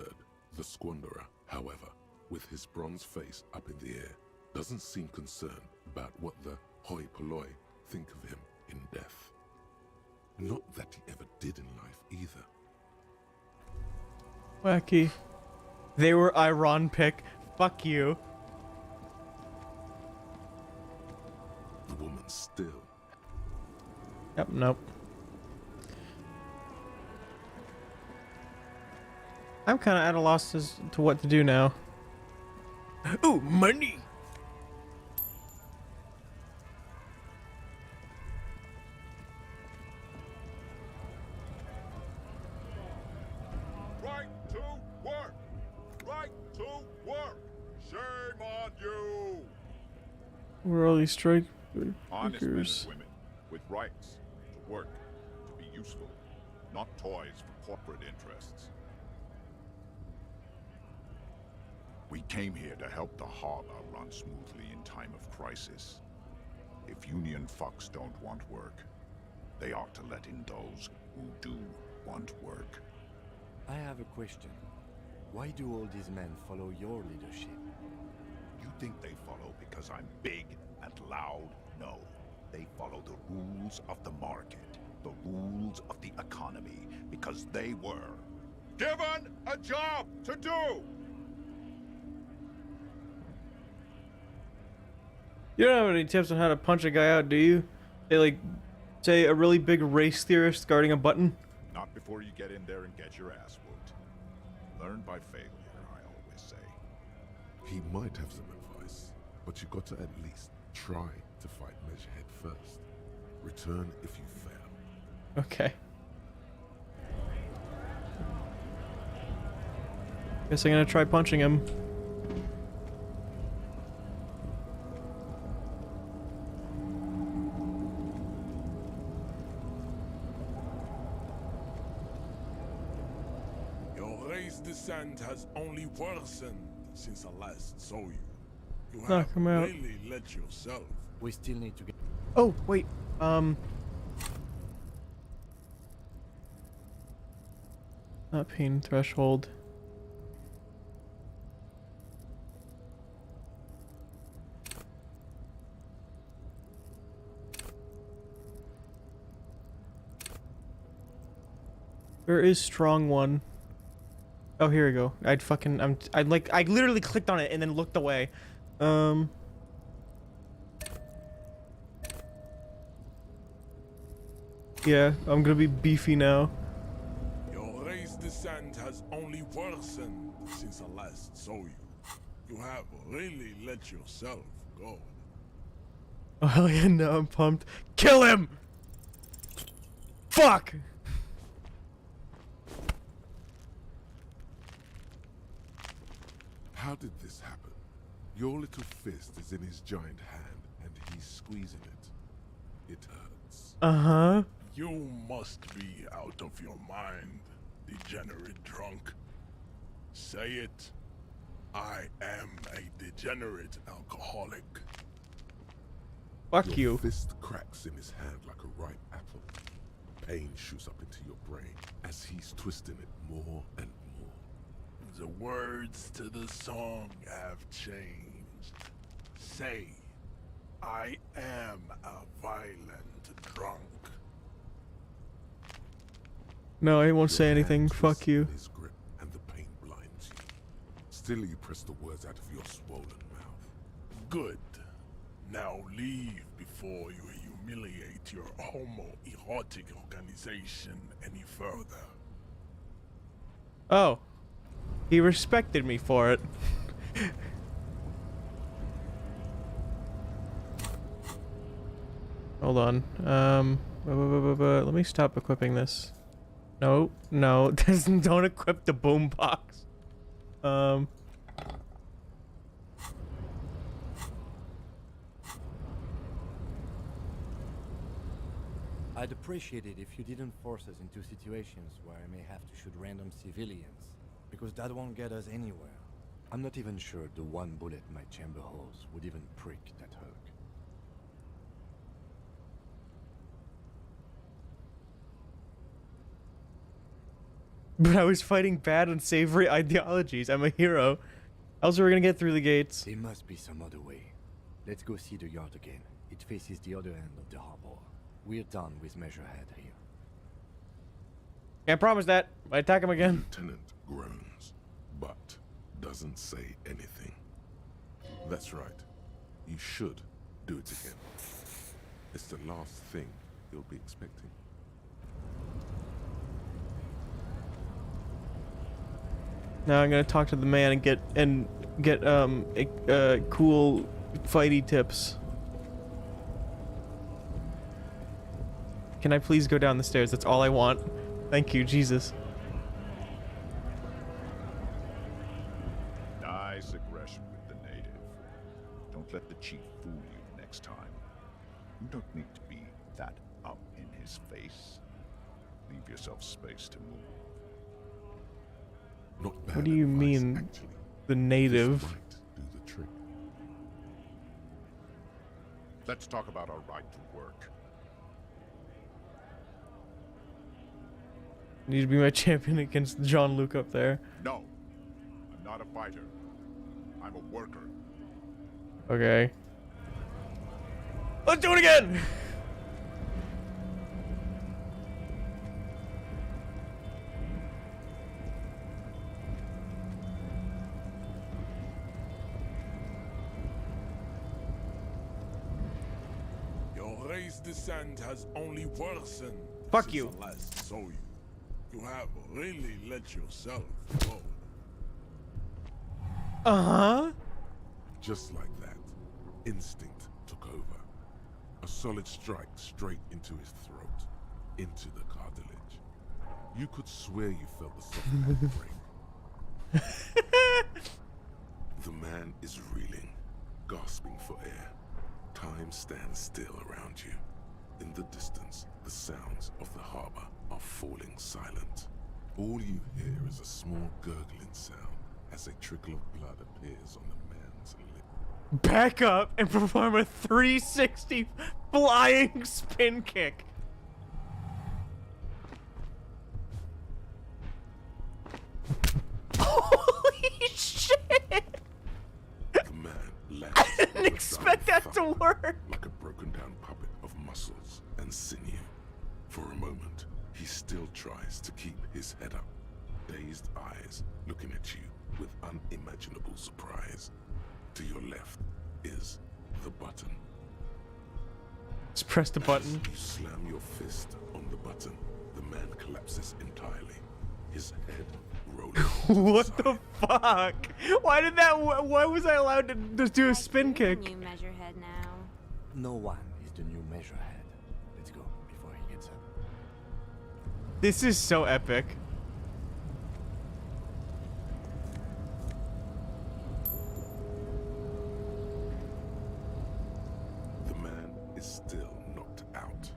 the Squanderer, however, with his bronze face up in the air, doesn't seem concerned about what the hoi polloi think of him in death. Not that he ever did in life either. Wacky. They were Iron pick. Fuck you. The woman still. Yep, nope. I'm kind of at a loss as to what to do now. Ooh, money! Right to work! Right to work! Shame on you! We're all these strike Honest men workers. and women with rights to work, to be useful, not toys for corporate interests. We came here to help the harbor run smoothly in time of crisis. If union fucks don't want work, they ought to let in those who do want work. I have a question. Why do all these men follow your leadership? You think they follow because I'm big and loud? No. They follow the rules of the market, the rules of the economy, because they were given a job to do! You don't have any tips on how to punch a guy out, do you? Say a really big race theorist guarding a button? Not before you get in there and get your ass whooped. Learn by failure, I always say. He might have some advice, but you got to at least try to fight Measurehead first. Return if you fail. Okay. Guess I'm gonna try punching him. Your race descent has only worsened since I last saw you. You Knock have him out. really let yourself. We still need to get... Oh, wait. Not pain threshold. Where is strong one? Oh, here we go. I literally clicked on it and then looked away. Yeah, I'm gonna be beefy now. Your race descent has only worsened since I last saw you. You have really let yourself go. Oh hell yeah, no, I'm pumped. Kill him! Fuck! How did this happen? Your little fist is in his giant hand, and he's squeezing it. It hurts. Uh-huh. You must be out of your mind, degenerate drunk. Say it. I am a degenerate alcoholic. Fuck Your you. fist cracks in his hand like a ripe apple. Pain shoots up into your brain as he's twisting it more and more. The words to the song have changed. Say, I am a violent drunk. No, I won't Your say hand anything. Fuck twists you. in his grip, and the pain blinds you. Still, you press the words out of your swollen mouth. Good. Now leave before you humiliate your homoerotic organization any further. Oh. He respected me for it. Hold on. Let me stop equipping this. No, no, don't equip the boombox. I'd appreciate it if you didn't force us into situations where I may have to shoot random civilians, because that won't get us anywhere. I'm not even sure the one bullet my chamber holds would even prick that hook. But I was fighting bad and savory ideologies. I'm a hero. Else we're gonna get through the gates. There must be some other way. Let's go see the yard again. It faces the other end of the harbor. We're done with Measurehead here. Can't promise that. I attack him again. Lieutenant groans, but doesn't say anything. That's right. You should do it again. It's the last thing you'll be expecting. Now I'm gonna talk to the man and get cool fighty tips. Can I please go down the stairs? That's all I want. Thank you, Jesus. Nice aggression with the native. Don't let the chief fool you next time. You don't need to be that up in his face. Leave yourself space to move. Not bad What do you advice, mean, actually. the This native? might do the trick. Let's talk about our right to work. Need to be my champion against John Luke up there. No, I'm not a fighter. I'm a worker. Okay. Let's do it again! Your race descent has only worsened Fuck since you. I last saw you. You have really let yourself go. Uh-huh. Just like that, instinct took over. A solid strike straight into his throat, into the cartilage. You could swear you felt the soft pad break. The man is reeling, gasping for air. Time stands still around you. In the distance, the sounds of the harbor are falling silent. All you hear is a small gurgling sound as a trickle of blood appears on the man's lip. Back up and perform a 360 flying spin kick. Holy shit! The man lands I didn't with a expect dull that to thud, work. like a broken down puppet of muscles and sinew. For a moment, he still tries to keep his head up, dazed eyes looking at you with unimaginable surprise. To your left is the button. Just press the button. You slam your fist on the button, the man collapses entirely. His head rolling. What the fuck? Why was I allowed to just do a spin kick? New measurehead now. No one is the new measurehead. Let's go before he gets up. This is so epic. The man is still knocked out.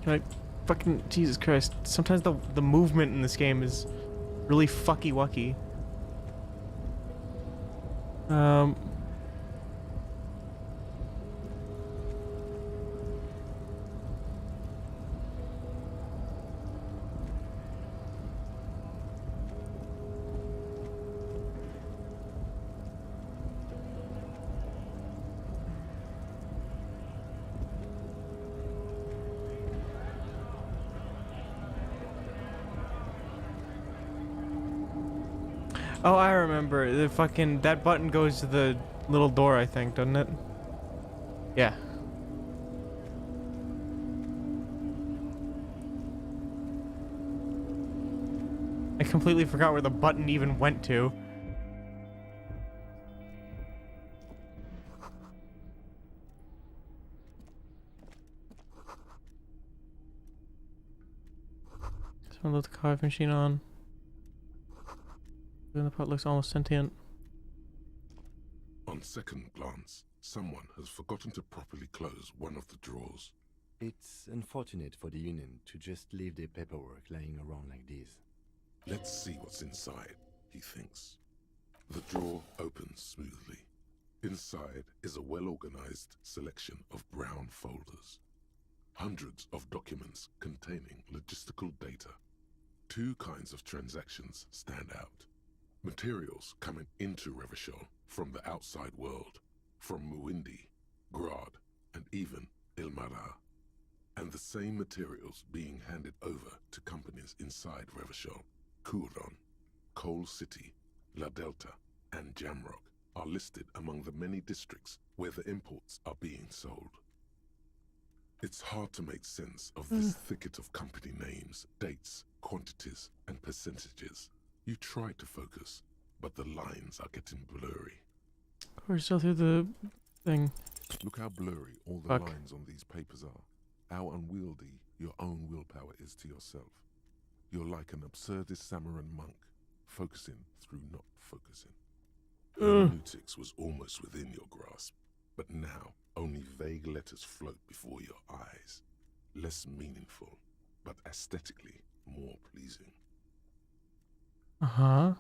Can I fucking Jesus Christ? Sometimes the movement in this game is really fucky wucky. Oh, I remember. The fucking that button goes to the little door, I think, doesn't it? Yeah. I completely forgot where the button even went to. Someone let the coffee machine on. Then the pot looks almost sentient. On second glance, someone has forgotten to properly close one of the drawers. It's unfortunate for the Union to just leave their paperwork lying around like this. Let's see what's inside, he thinks. The drawer opens smoothly. Inside is a well-organized selection of brown folders. Hundreds of documents containing logistical data. Two kinds of transactions stand out. Materials coming into Revachol from the outside world, from Muindi, Grad, and even Ilmara. And the same materials being handed over to companies inside Revachol. Kuron, Coal City, La Delta, and Jamrock are listed among the many districts where the imports are being sold. It's hard to make sense of this thicket of company names, dates, quantities, and percentages. You try to focus, but the lines are getting blurry. We're still through the thing. Look how blurry all the Fuck. lines on these papers are. How unwieldy your own willpower is to yourself. You're like an absurdist Samaran monk, focusing through not focusing. Hermeneutics was almost within your grasp, but now only vague letters float before your eyes. Less meaningful, but aesthetically more pleasing. Uh-huh.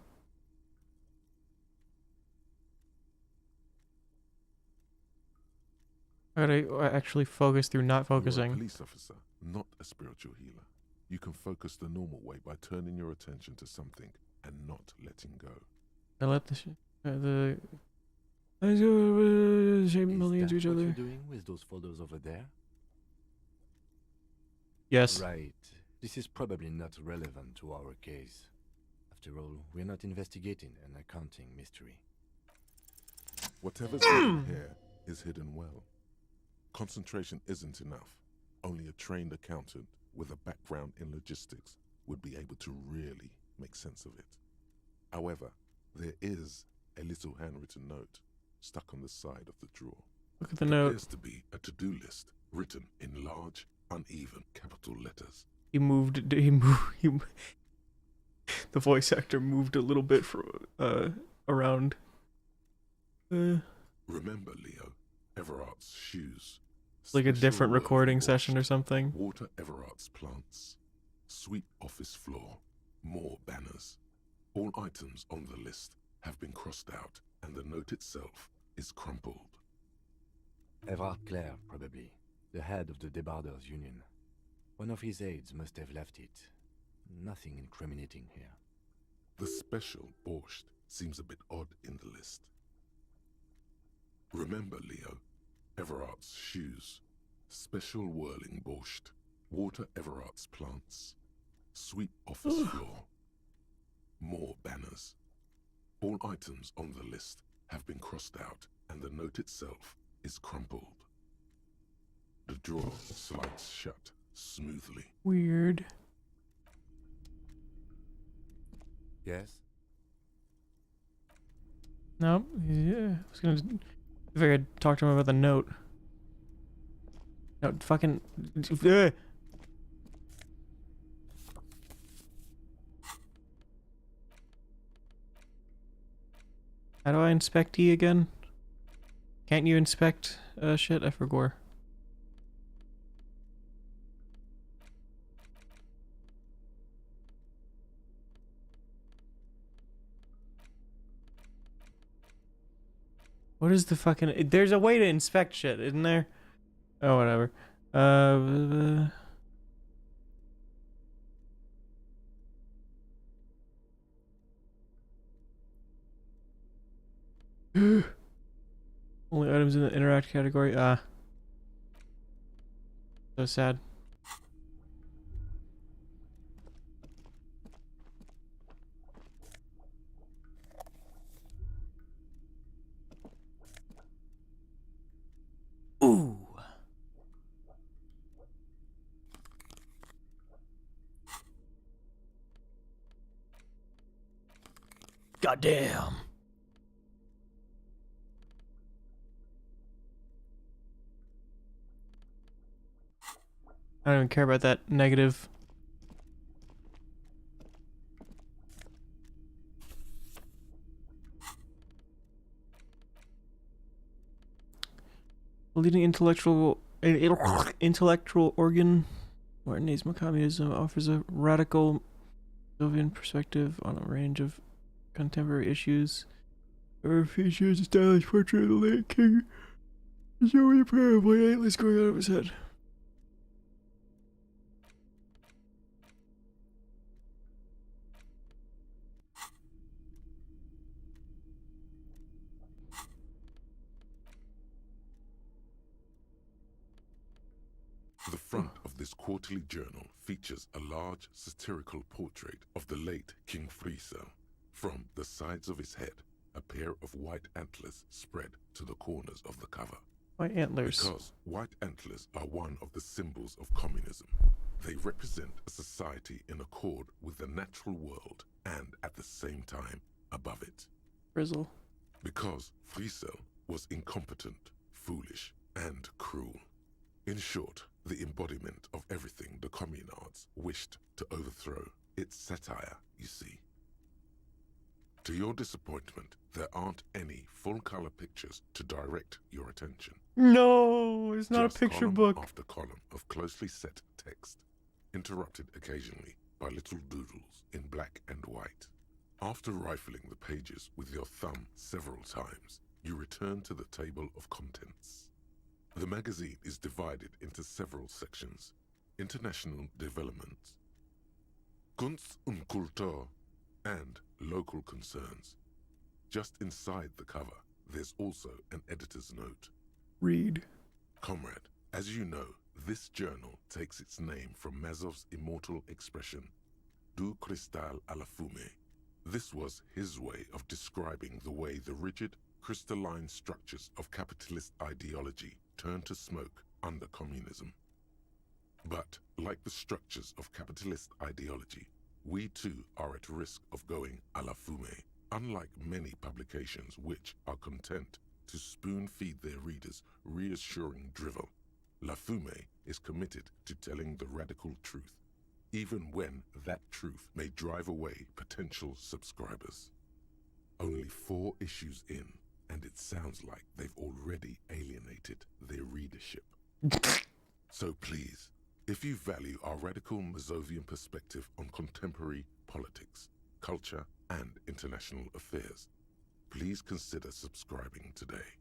I gotta actually focus through not You're a focusing. police officer, not a spiritual healer. You can focus the normal way by turning your attention to something and not letting go. I let the shape building into Is each that what other. you're doing with those folders over there? Yes. Right. This is probably not relevant to our case. After all, we're not investigating an accounting mystery. Whatever's hidden here is hidden well. Concentration isn't enough. Only a trained accountant with a background in logistics would be able to really make sense of it. However, there is a little handwritten note stuck on the side of the drawer. Look at the It note. appears to be a to-do list written in large, uneven capital letters. He moved. The voice actor moved a little bit around. Remember, Leo, Everard's shoes. Like a Special different work recording washed, session or something. Water Everard's plants. Sweep office floor. More banners. All items on the list have been crossed out, and the note itself is crumpled. Everard Clare, probably. The head of the Debarders Union. One of his aides must have left it. Nothing incriminating here. The special borscht seems a bit odd in the list. Remember, Leo, Everard's shoes. Special whirling borscht. Water Everard's plants. Sweep office floor. More banners. All items on the list have been crossed out, and the note itself is crumpled. The drawer slides shut smoothly. Weird. Yes? No, yeah. I was gonna. If I could talk to him about the note. No, fucking. How do I inspect E again? Can't you inspect shit? I forgot. What is the fucking... There's a way to inspect shit, isn't there? Oh, whatever. Only items in the interact category. Ah. So sad. Ooh. Goddamn. I don't even care about that negative. Leading intellectual organ, Martinism communism offers a radical Soviet perspective on a range of contemporary issues. There features a stylish portrait of the late king, showing a pair of white antlers going out of his head. The front of this quarterly journal features a large satirical portrait of the late King Friesel. From the sides of his head, a pair of white antlers spread to the corners of the cover. White antlers. Because white antlers are one of the symbols of communism. They represent a society in accord with the natural world and at the same time above it. Frizzle. Because Friesel was incompetent, foolish, and cruel. In short, the embodiment of everything the communards wished to overthrow. It's satire, you see. To your disappointment, there aren't any full-color pictures to direct your attention. No, it's not Just a picture column book. after column of closely set text, interrupted occasionally by little doodles in black and white. After rifling the pages with your thumb several times, you return to the table of contents. The magazine is divided into several sections: international developments, Kunst und Kultur, and local concerns. Just inside the cover, there's also an editor's note. Read. Comrade, as you know, this journal takes its name from Mazov's immortal expression, du cristal à la fumée. This was his way of describing the way the rigid, crystalline structures of capitalist ideology turn to smoke under communism. But, like the structures of capitalist ideology, we too are at risk of going à la fumée, unlike many publications which are content to spoon-feed their readers reassuring drivel. La Fumée is committed to telling the radical truth, even when that truth may drive away potential subscribers. Only 4 issues in, and it sounds like they've already alienated their readership. So please, if you value our radical Mazovian perspective on contemporary politics, culture, and international affairs, please consider subscribing today.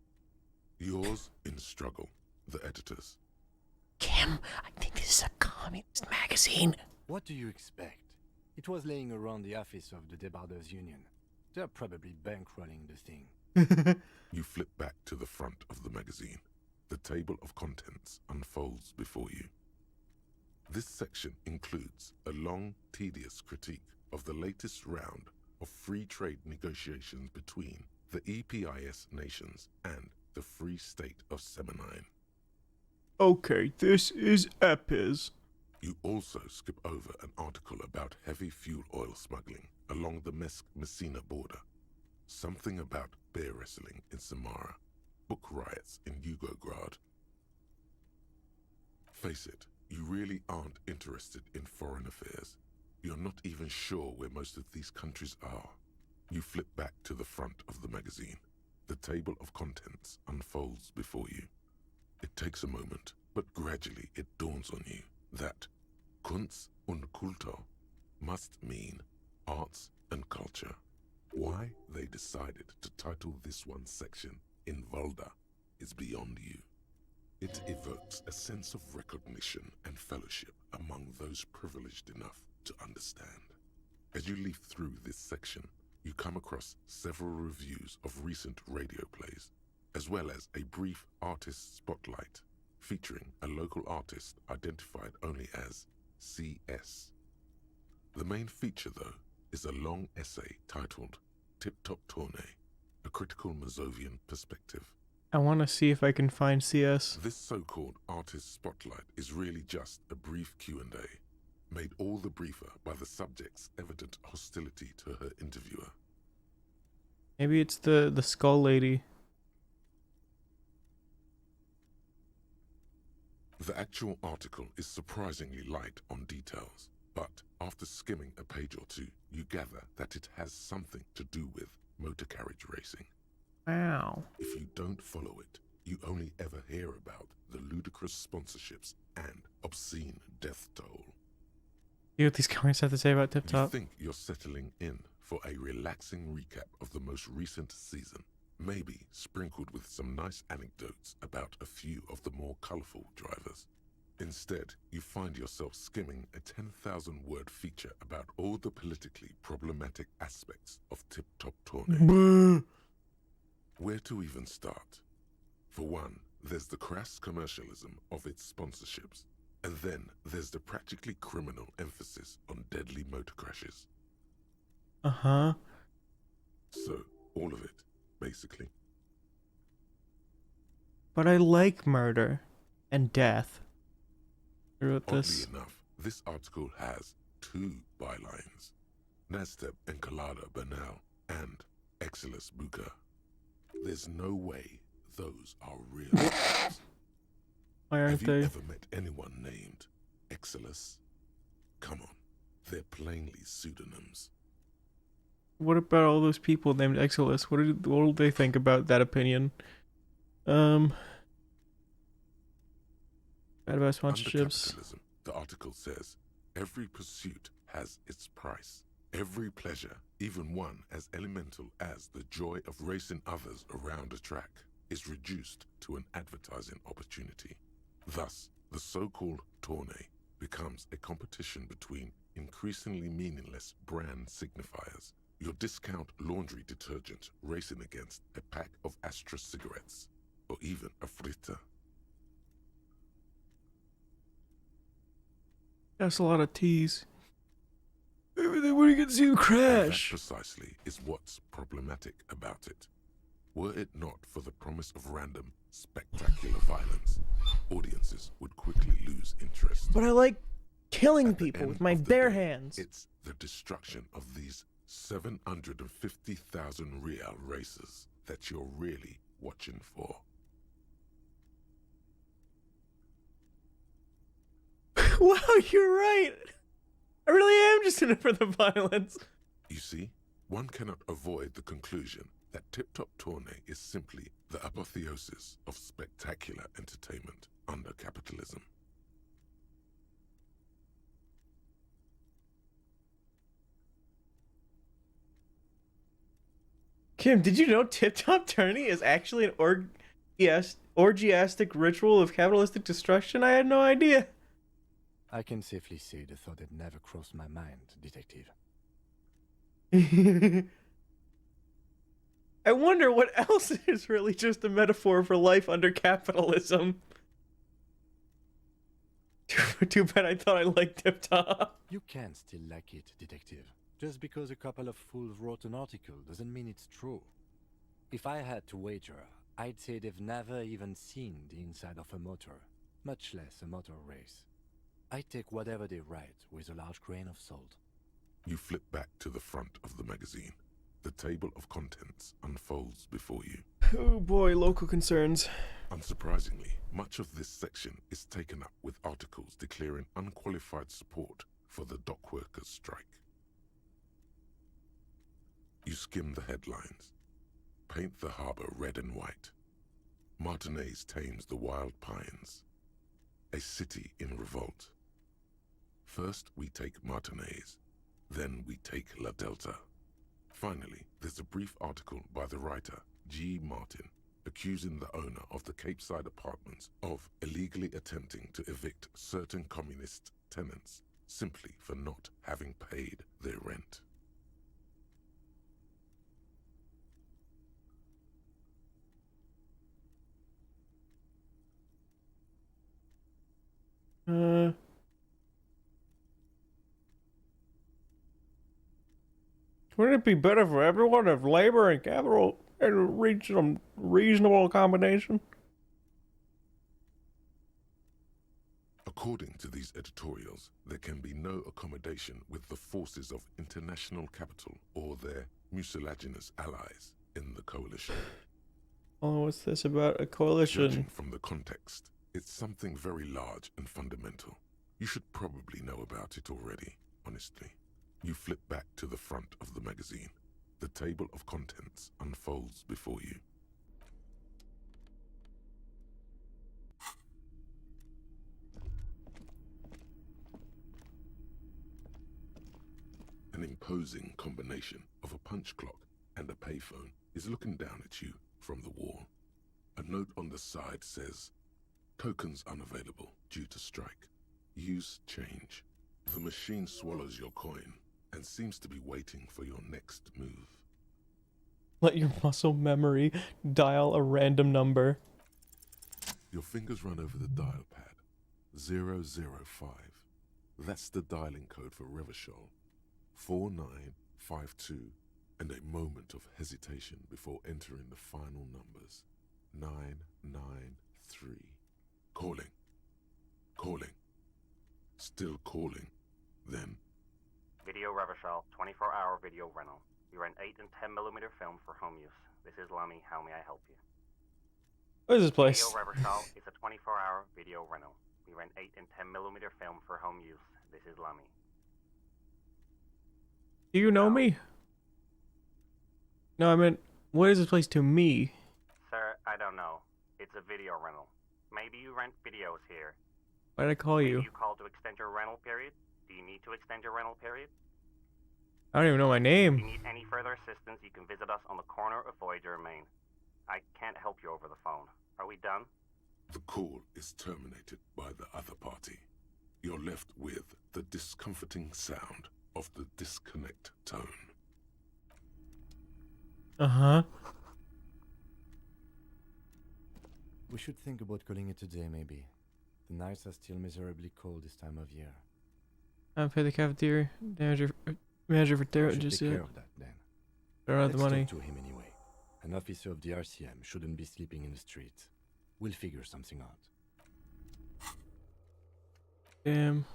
Yours in struggle, the editors. Kim, I think this is a communist magazine. What do you expect? It was laying around the office of the Debarders Union. They're probably bankrolling the thing. You flip back to the front of the magazine. The table of contents unfolds before you. This section includes a long, tedious critique of the latest round of free trade negotiations between the EPIS nations and the Free State of Semenine. Okay, this is Epiz. You also skip over an article about heavy fuel oil smuggling along the Messina border, something about bear wrestling in Samara, book riots in Yugograd. Face it, you really aren't interested in foreign affairs. You're not even sure where most of these countries are. You flip back to the front of the magazine. The table of contents unfolds before you. It takes a moment, but gradually it dawns on you that Kunst und Kultur must mean arts and culture. Why they decided to title this one section in Volda is beyond you. It evokes a sense of recognition and fellowship among those privileged enough to understand. As you leaf through this section, you come across several reviews of recent radio plays, as well as a brief artist spotlight featuring a local artist identified only as CS. The main feature, though, is a long essay titled Tip Top Tournée, a critical Mazovian perspective. I want to see if I can find CS. This so-called artist spotlight is really just a brief Q&A, made all the briefer by the subject's evident hostility to her interviewer. Maybe it's the skull lady. The actual article is surprisingly light on details, but after skimming a page or two, you gather that it has something to do with motor carriage racing. Wow. If you don't follow it, you only ever hear about the ludicrous sponsorships and obscene death toll. See what these comments have to say about Tip You Top. think you're settling in for a relaxing recap of the most recent season, maybe sprinkled with some nice anecdotes about a few of the more colorful drivers. Instead, you find yourself skimming a 10,000-word feature about all the politically problematic aspects of Tip Top Tournée. Where to even start? For one, there's the crass commercialism of its sponsorships, and then there's the practically criminal emphasis on deadly motor crashes. Uh-huh. So, all of it, basically. But I like murder and death. I wrote Oddly this. enough, this article has two bylines: Nasteb Encolada Bernal and Exilus Buka. There's no way those are real names. Why aren't Have you they? ever met anyone named Exilus? Come on, they're plainly pseudonyms. What about all those people named Exilus? What do they think about that opinion? Bad about Under sponsorships. capitalism, the article says, every pursuit has its price. Every pleasure, even one as elemental as the joy of racing others around a track, is reduced to an advertising opportunity. Thus, the so-called tournée becomes a competition between increasingly meaningless brand signifiers. Your discount laundry detergent racing against a pack of Astra cigarettes, or even a Fritta. That's a lot of T's. Everything when you get to see the And that crash. precisely is what's problematic about it. Were it not for the promise of random, spectacular violence, audiences would quickly lose interest. But I like killing At the people end with my of the bare day, hands. It's the destruction of these 750,000 real races that you're really watching for. Wow, you're right. I really am just in it for the violence. You see, one cannot avoid the conclusion that Tip Top Tournée is simply the apotheosis of spectacular entertainment under capitalism. Kim, did you know Tip Top Tourney is actually an orgiastic ritual of capitalistic destruction? I had no idea. I can safely say the thought had never crossed my mind, Detective. I wonder what else is really just a metaphor for life under capitalism. Too bad I thought I liked Tip Top. You can still like it, Detective. Just because a couple of fools wrote an article doesn't mean it's true. If I had to wager, I'd say they've never even seen the inside of a motor, much less a motor race. I take whatever they write with a large grain of salt. You flip back to the front of the magazine. The table of contents unfolds before you. Oh boy, local concerns. Unsurprisingly, much of this section is taken up with articles declaring unqualified support for the dock workers' strike. You skim the headlines. Paint the harbor red and white. Martinez tames the wild pines. A city in revolt. First we take Martinez, then we take La Delta. Finally, there's a brief article by the writer, G. Martin, accusing the owner of the Capeside apartments of illegally attempting to evict certain communist tenants simply for not having paid their rent. Wouldn't it be better for everyone if labor and capital had reached some reasonable accommodation? According to these editorials, there can be no accommodation with the forces of international capital or their mucilaginous allies in the coalition. Oh, what's this about a coalition? Judging from the context, it's something very large and fundamental. You should probably know about it already, honestly. You flip back to the front of the magazine. The table of contents unfolds before you. An imposing combination of a punch clock and a payphone is looking down at you from the wall. A note on the side says, "Tokens unavailable due to strike. Use change." The machine swallows your coin and seems to be waiting for your next move. Let your muscle memory dial a random number. Your fingers run over the dial pad. 005. That's the dialing code for Revachol. 4952, and a moment of hesitation before entering the final numbers. 993. Calling. Calling. Still calling. Then, Video Revachol, 24-hour video rental. We rent 8 and 10mm film for home use. This is Lummy. How may I help you? What is this place? Video Revachol is a 24-hour video rental. We rent 8 and 10mm film for home use. This is Lummy. Do you know me? No, I meant, what is this place to me? Sir, I don't know. It's a video rental. Maybe you rent videos here. Why did I call you? Maybe you called to extend your rental period? Do you need to extend your rental period? I don't even know my If name. you need any further assistance, you can visit us on the corner of Voyager and Main. I can't help you over the phone. Are we done? the call is terminated by the other party. You're left with the discomforting sound of the disconnect tone. Uh-huh. We should think about calling it a day, maybe. The nights are still miserably cold this time of year. I'll pay the cafeteria manager for We Terra should just take yet. care of that then. Don't have the Let's money. talk to him anyway. An officer of the RCM shouldn't be sleeping in the streets. We'll figure something out. Damn.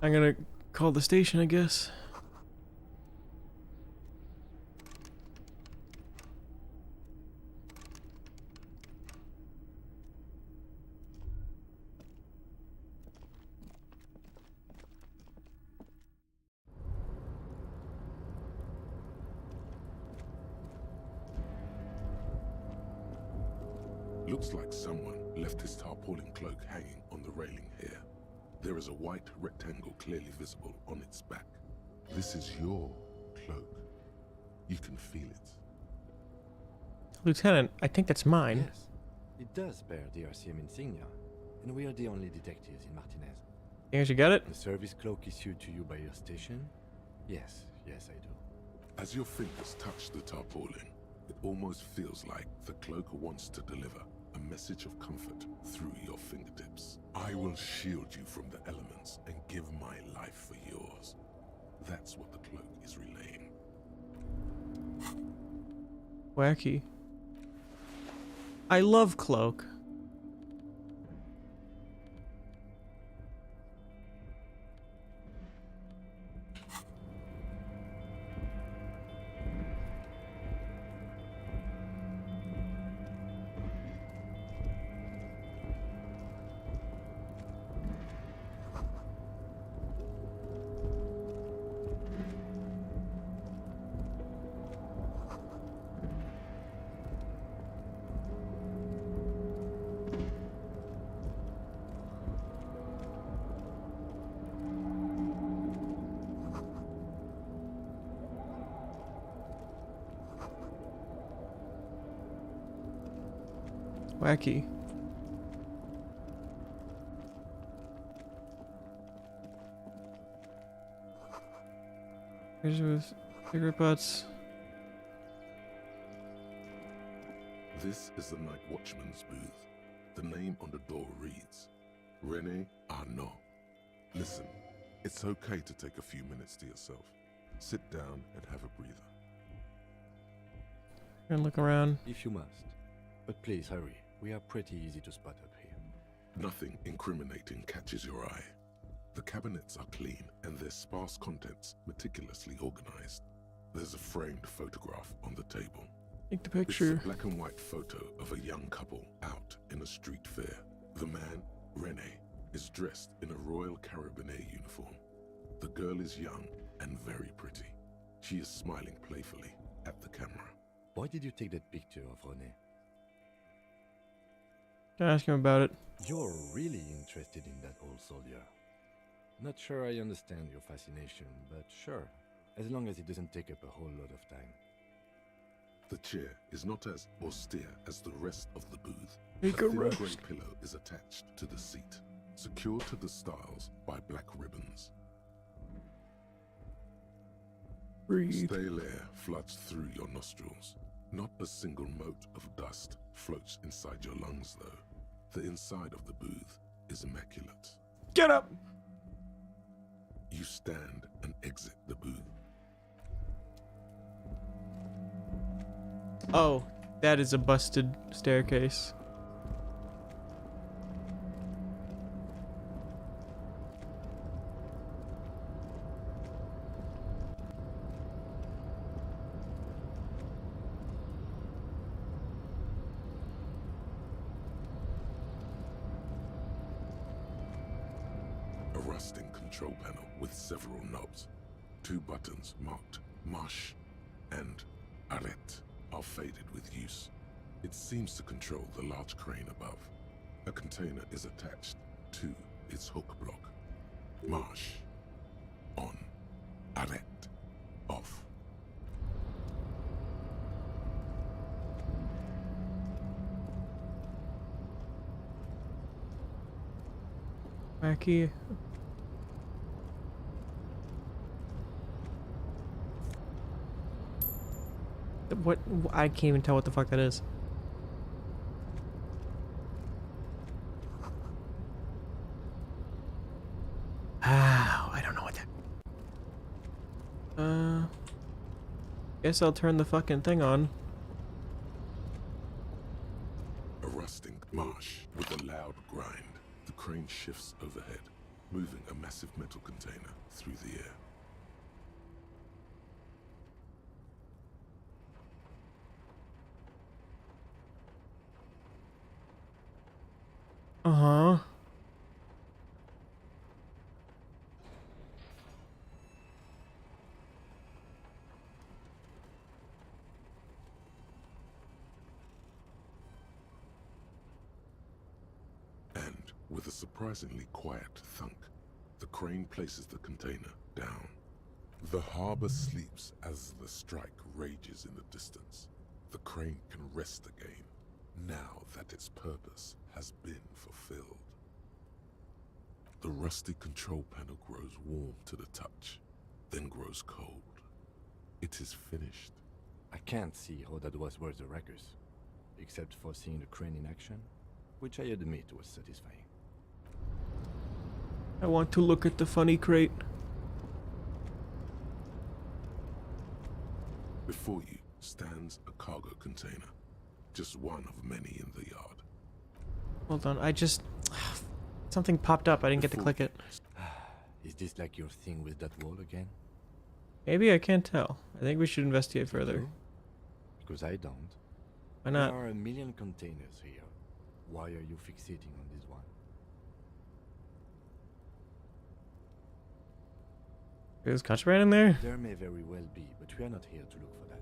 I'm gonna call the station, I guess. Looks like someone left his tarpaulin cloak hanging on the railing here. There is a white rectangle clearly visible on its back. This is your cloak. You can feel it. Lieutenant, I think that's mine. Yes, it does bear the RCM insignia, and we are the only detectives in Martinez. Think I should get it? The service cloak issued to you by your station? Yes, yes I do. As your fingers touch the tarpaulin, it almost feels like the cloak wants to deliver a message of comfort through your fingertips. I will shield you from the elements and give my life for yours. That's what the cloak is relaying. Wacky. I love Cloak. Wacky. Here's with cigarette butts. This is the night watchman's booth. The name on the door reads, Rene Arnaud. Listen, it's okay to take a few minutes to yourself. Sit down and have a breather. And look around. If you must. But please hurry. We are pretty easy to spot up here. Nothing incriminating catches your eye. The cabinets are clean and their sparse contents meticulously organized. There's a framed photograph on the table. Take the It's picture. a black and white photo of a young couple out in a street fair. The man, Rene, is dressed in a Royal Carabinier uniform. The girl is young and very pretty. She is smiling playfully at the camera. Why did you take that picture of René? Can I ask him about it? You're really interested in that old soldier. Not sure I understand your fascination, but sure, as long as it doesn't take up a whole lot of time. The chair is not as austere as the rest of the booth. Take a a thin rest. grey pillow is attached to the seat, secured to the stiles by black ribbons. Breathe. Stale air floods through your nostrils. Not a single mote of dust floats inside your lungs, though. The inside of the booth is immaculate. Get up! You stand and exit the booth. Oh, that is a busted staircase. A rusting control panel with several knobs. 2 buttons marked Marche and Arrête are faded with use. It seems to control the large crane above. A container is attached to its hook block. Marche. On. Arrête. Off. Wacky. What? I can't even tell what the fuck that is. I don't know what that. Guess I'll turn the fucking thing on. A rusting marsh with a loud grind. The crane shifts overhead, moving a massive metal container through the air. Uh-huh. And with a surprisingly quiet thunk, the crane places the container down. The harbor sleeps as the strike rages in the distance. The crane can rest again, now that its purpose has been fulfilled. The rusty control panel grows warm to the touch, then grows cold. It is finished. I can't see how that was worth the wreckers, except for seeing the crane in action, which I admit was satisfying. I want to look at the funny crate. Before you, stands a cargo container. Just one of many in the yard. Hold on, I just... Something popped up, I didn't get to Before click it. Is this like your thing with that wall again? Maybe, I can't tell. I think we should investigate further. No? Because I don't. Why not? There are a million containers here. Why are you fixating on this one? There's contraband in there? There may very well be, but we are not here to look for that.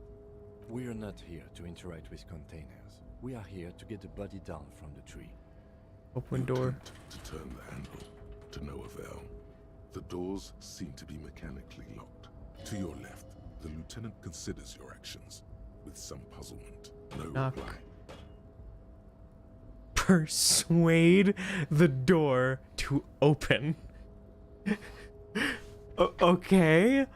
We are not here to interact with containers. We are here to get the body down from the tree. Open You door. attempt to turn the handle, to no avail. The doors seem to be mechanically locked. To your left, the lieutenant considers your actions with some puzzlement. No Knock. reply. Persuade the door to open. Okay.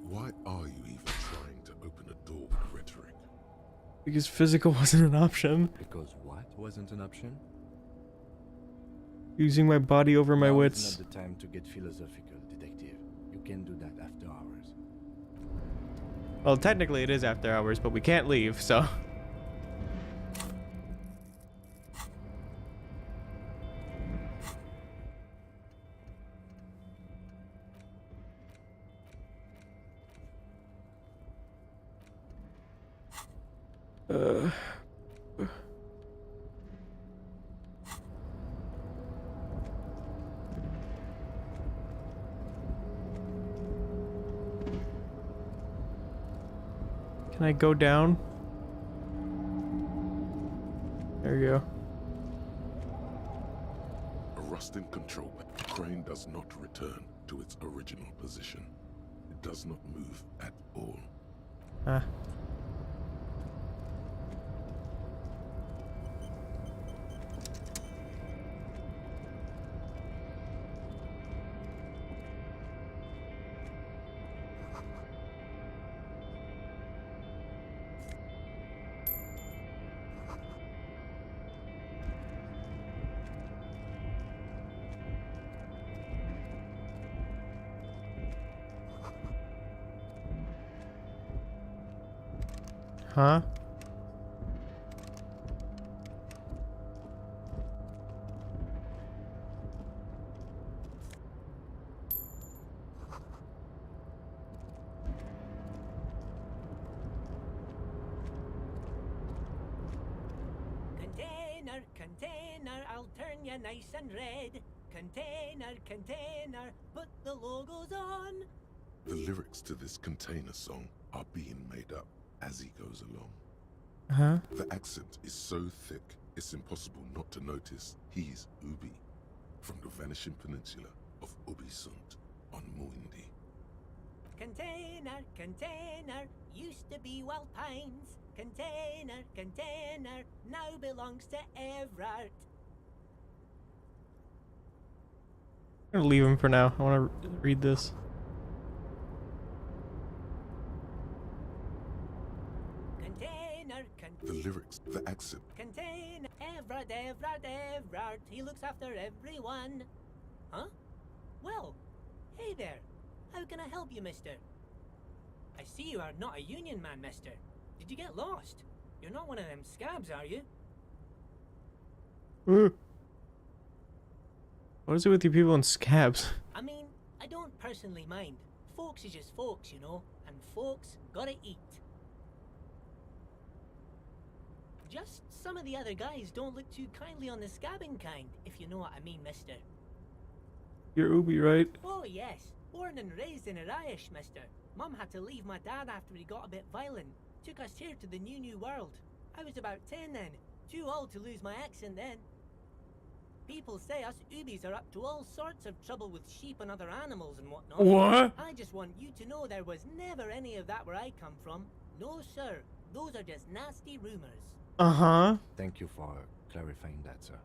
Why are you even trying to open a door with rhetoric? Because physical wasn't an option. Because what wasn't an option? Using my body over my Now is wits. not the time to get philosophical, detective. You can do that after hours. Well, technically it is after hours, but we can't leave, so... Can I go down? There you go. A rusting control. The crane does not return to its original position. It does not move at all. Ah. Huh? Container, I'll turn you nice and red. Container, put the logos on. The lyrics to this container song are being made up as he goes along. Huh? The accent is so thick, it's impossible not to notice he's Ubi, from the vanishing peninsula of Ubisunt on Muindi. Container, used to be Wild Pines. Container, now belongs to Everard. I'm gonna leave him for now. I want to read this. The lyrics, the accent. Container, Everard. He looks after everyone. Huh? Well, hey there. How can I help you, mister? I see you are not a union man, mister. Did you get lost? You're not one of them scabs, are you? What is it with you people in scabs? I mean, I don't personally mind. Folks is just folks, you know, and folks gotta eat. Just some of the other guys don't look too kindly on the scabbing kind, if you know what I mean, mister. You're Ubi, right? Oh, yes. Born and raised in Irish, mister. Mum had to leave my dad after he got a bit violent. Took us here to the new world. I was about 10 then. Too old to lose my accent then. People say us Ubis are up to all sorts of trouble with sheep and other animals and whatnot. What? I just want you to know there was never any of that where I come from. No, sir. Those are just nasty rumors. Uh-huh. Thank you for clarifying that, sir.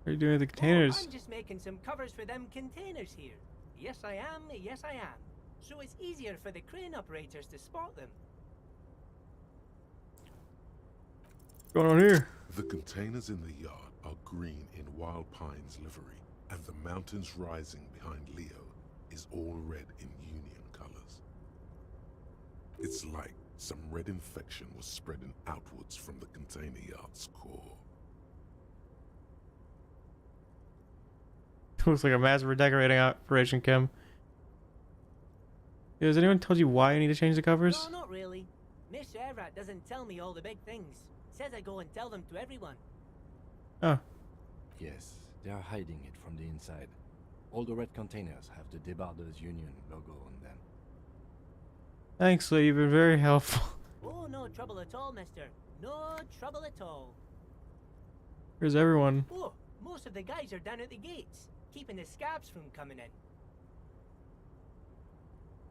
What are you doing with the Oh, containers? I'm just making some covers for them containers here. Yes, I am. So it's easier for the crane operators to spot them. What's going on here? The containers in the yard are green in Wild Pine's livery, and the mountains rising behind Leo is all red in Union colors. It's like some red infection was spreading outwards from the container yard's core. Looks like a massive redecorating operation, Kim. Has anyone told you why I need to change the covers? No, not really. Mr. Everett doesn't tell me all the big things. Says I go and tell them to everyone. Oh. Yes, they are hiding it from the inside. All the red containers have the Debarders Union logo on them. Thanks, Lee. You've been very helpful. Oh, no trouble at all, mister. No trouble at all. Where's everyone? Oh, most of the guys are down at the gates, keeping the scabs from coming in.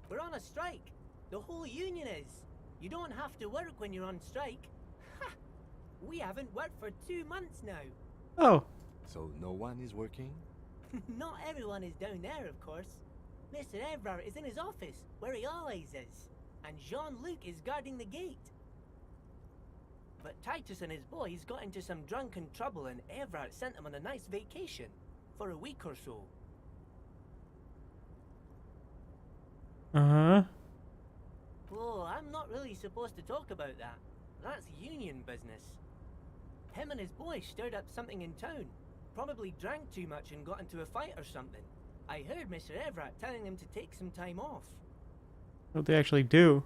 We're on a strike. The whole union is. You don't have to work when you're on strike. Ha! We haven't worked for 2 months now. Oh. So no one is working? Not everyone is down there, of course. Mr. Everard is in his office, where he always is. And Jean-Luc is guarding the gate. But Titus and his boys got into some drunken trouble and Everard sent them on a nice vacation. For a week or so. Uh-huh. Oh, I'm not really supposed to talk about that. That's union business. Him and his boys stirred up something in town. Probably drank too much and got into a fight or something. I heard Mr. Everett telling them to take some time off. What they actually do?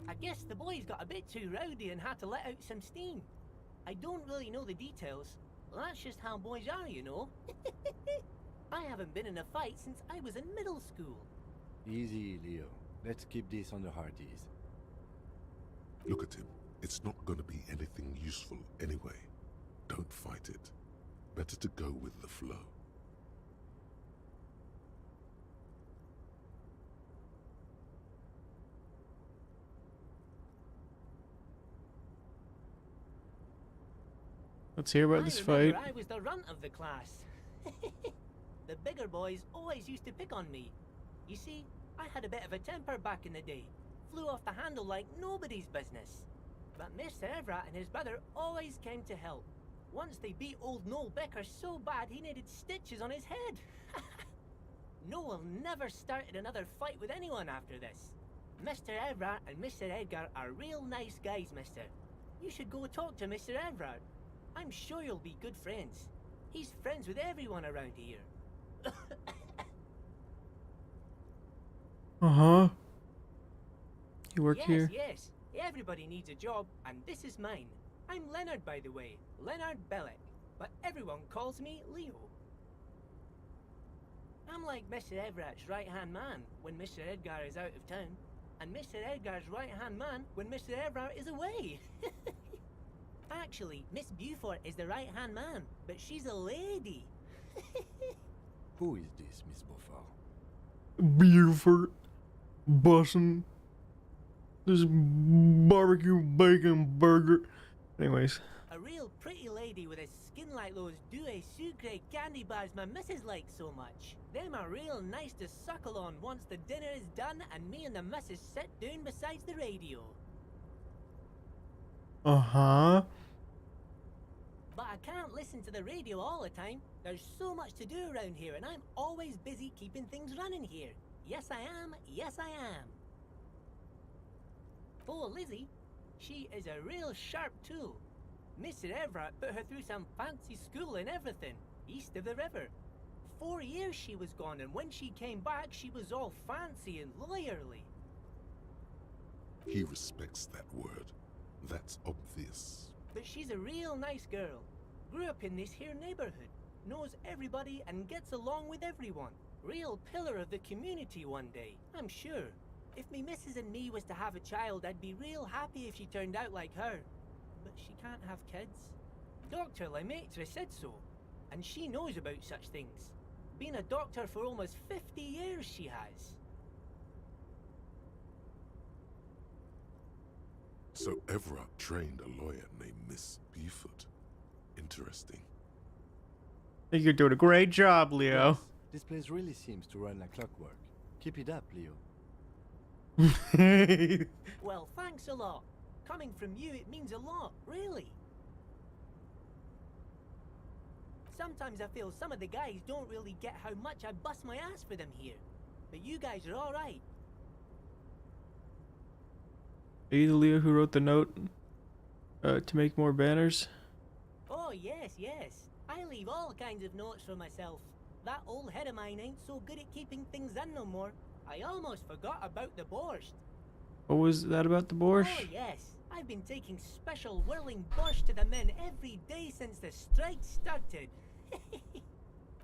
I guess the boys got a bit too rowdy and had to let out some steam. I don't really know the details. That's just how boys are, you know. I haven't been in a fight since I was in middle school. Easy, Leo. Let's keep this on the hearties. Look at him. It's not going to be anything useful anyway. Don't fight it. Better to go with the flow. Let's hear about this I fight. remember I was the runt of the class. The bigger boys always used to pick on me. You see, I had a bit of a temper back in the day. Flew off the handle like nobody's business. But Mr. Everett and his brother always came to help. Once they beat old Noel Becker so bad he needed stitches on his head. Noel never started another fight with anyone after this. Mr. Everett and Mr. Edgar are real nice guys, mister. You should go talk to Mr. Everett. I'm sure you'll be good friends. He's friends with everyone around here. Uh-huh. You work yes, here? Yes. Everybody needs a job, and this is mine. I'm Leonard, by the way. Leonard Bellick. But everyone calls me Leo. I'm like Mr. Everett's right-hand man when Mr. Edgar is out of town, and Mr. Edgar's right-hand man when Mr. Everett is away. Actually, Miss Beaufort is the right-hand man, but she's a lady. Who is this, Miss Beaufort? Beaufort. Bussin'. This barbecue bacon burger. Anyways. A real pretty lady with a skin like those Douai Sucre candy bars my missus likes so much. Them are real nice to suckle on once the dinner is done and me and the missus sit down beside the radio. Uh-huh. But I can't listen to the radio all the time. There's so much to do around here and I'm always busy keeping things running here. Yes I am, yes I am. Oh, Lizzie, she is a real sharp tool. Mr. Everett put her through some fancy school and everything, east of the river. 4 years she was gone, and when she came back, she was all fancy and lawyerly. He respects that word. That's obvious. But she's a real nice girl. Grew up in this here neighborhood, knows everybody and gets along with everyone. Real pillar of the community one day, I'm sure. If me missus and me was to have a child, I'd be real happy if she turned out like her. But she can't have kids. Dr. Lemaitre said so, and she knows about such things. Been a doctor for almost 50 years she has. So Everett trained a lawyer named Miss Beaufort. Interesting. I think you're doing a great job, Leo. Yes, this place really seems to run like clockwork. Keep it up, Leo. Well, thanks a lot. Coming from you, it means a lot, really. Sometimes I feel some of the guys don't really get how much I bust my ass for them here. but you guys are all right. Are you the Leo who wrote the note to make more banners? Oh, yes, yes. I leave all kinds of notes for myself. That old head of mine ain't so good at keeping things in no more. I almost forgot about the borscht. What was that about the borscht? Oh, yes. I've been taking special whirling borscht to the men every day since the strike started.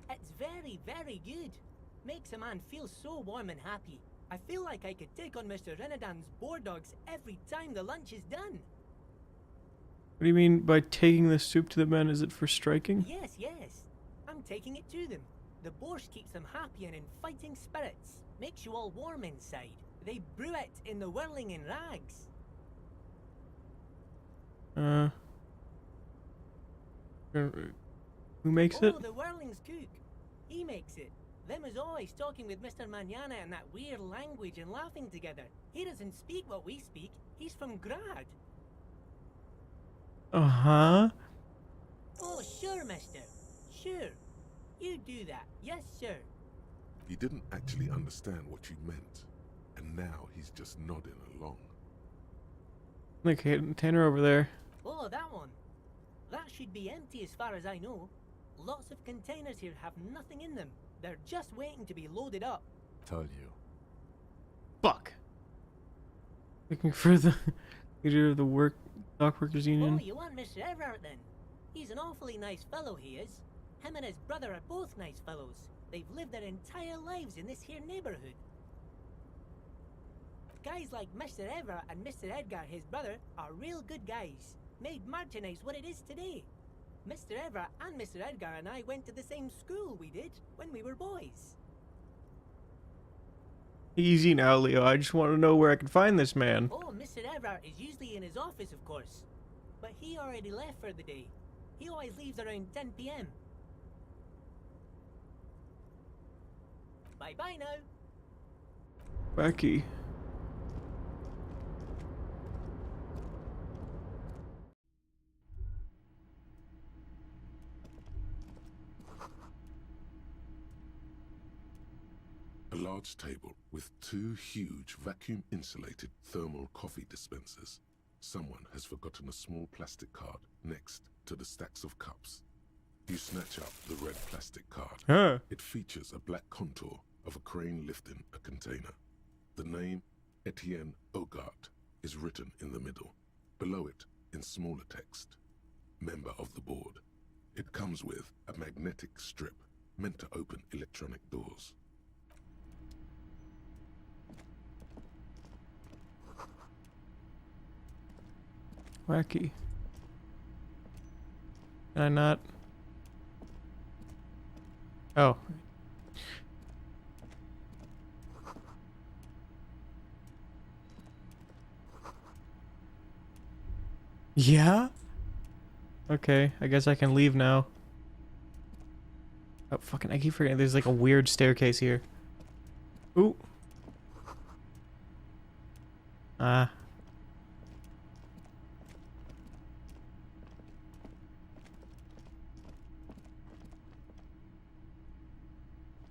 It's very, very good. Makes a man feel so warm and happy. I feel like I could take on Mr. Renadan's boar dogs every time the lunch is done. What do you mean by taking the soup to the men? Is it for striking? Yes, yes. I'm taking it to them. The borscht keeps them happy and in fighting spirits. Makes you all warm inside. They brew it in the whirling in rags. Who makes it? Oh, the whirling's cook. He makes it. Them is always talking with Mr. Manana in that weird language and laughing together. He doesn't speak what we speak. He's from Grad. Uh-huh. Oh, sure, mister. Sure. You do that. Yes, sir. He didn't actually understand what you meant, and now he's just nodding along. Like Tanner over there. Oh, that one. That should be empty as far as I know. Lots of containers here have nothing in them. They're just waiting to be loaded up. Told you. Fuck. Looking for the leader of the dock workers union. Oh, you want Mr. Everett then? He's an awfully nice fellow, he is. Him and his brother are both nice fellows. They've lived their entire lives in this here neighborhood. Guys like Mr. Everett and Mr. Edgar, his brother, are real good guys. Made Martinez what it is today. Mr. Everett and Mr. Edgar and I went to the same school, we did, when we were boys. Easy now, Leo. I just want to know where I can find this man. Oh, Mr. Everett is usually in his office, of course. But he already left for the day. He always leaves around 10 p.m. Bye-bye now. Wacky. A large table with two huge vacuum-insulated thermal coffee dispensers. Someone has forgotten a small plastic card next to the stacks of cups. You snatch up the red plastic card. Huh. It features a black contour of a crane lifting a container. The name, Etienne Hogarth, is written in the middle. Below it, in smaller text, member of the board. It comes with a magnetic strip meant to open electronic doors. Wacky. Can I not? Oh. Yeah? Okay, I guess I can leave now. Oh, fucking, I keep forgetting there's like a weird staircase here. Ooh. Ah.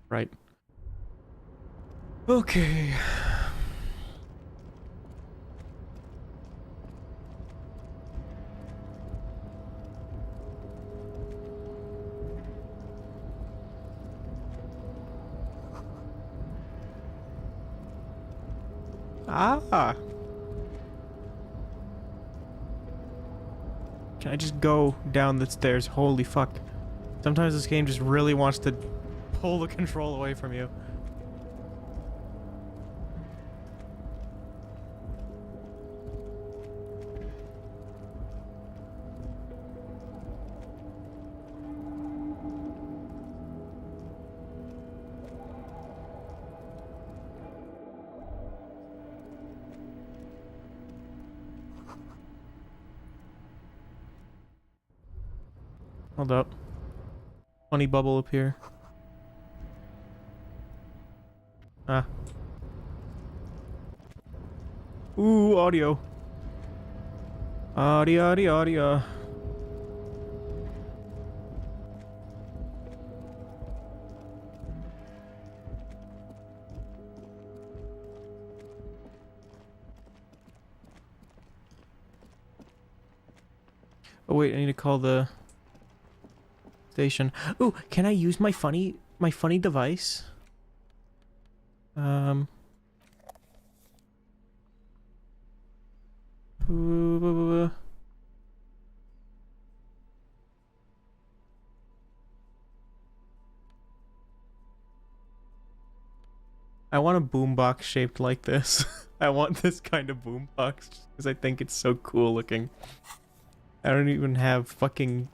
Right. Okay. Ah. Can I just go down the stairs? Holy fuck. Sometimes this game just really wants to pull the control away from you. Hold up. Funny bubble up here. Ah. Ooh, audio. Audio. Oh wait, I need to call the station. Ooh, can I use my funny device? Ooh, I want a boombox shaped like this. I want this kind of boombox because I think it's so cool looking. I don't even have fucking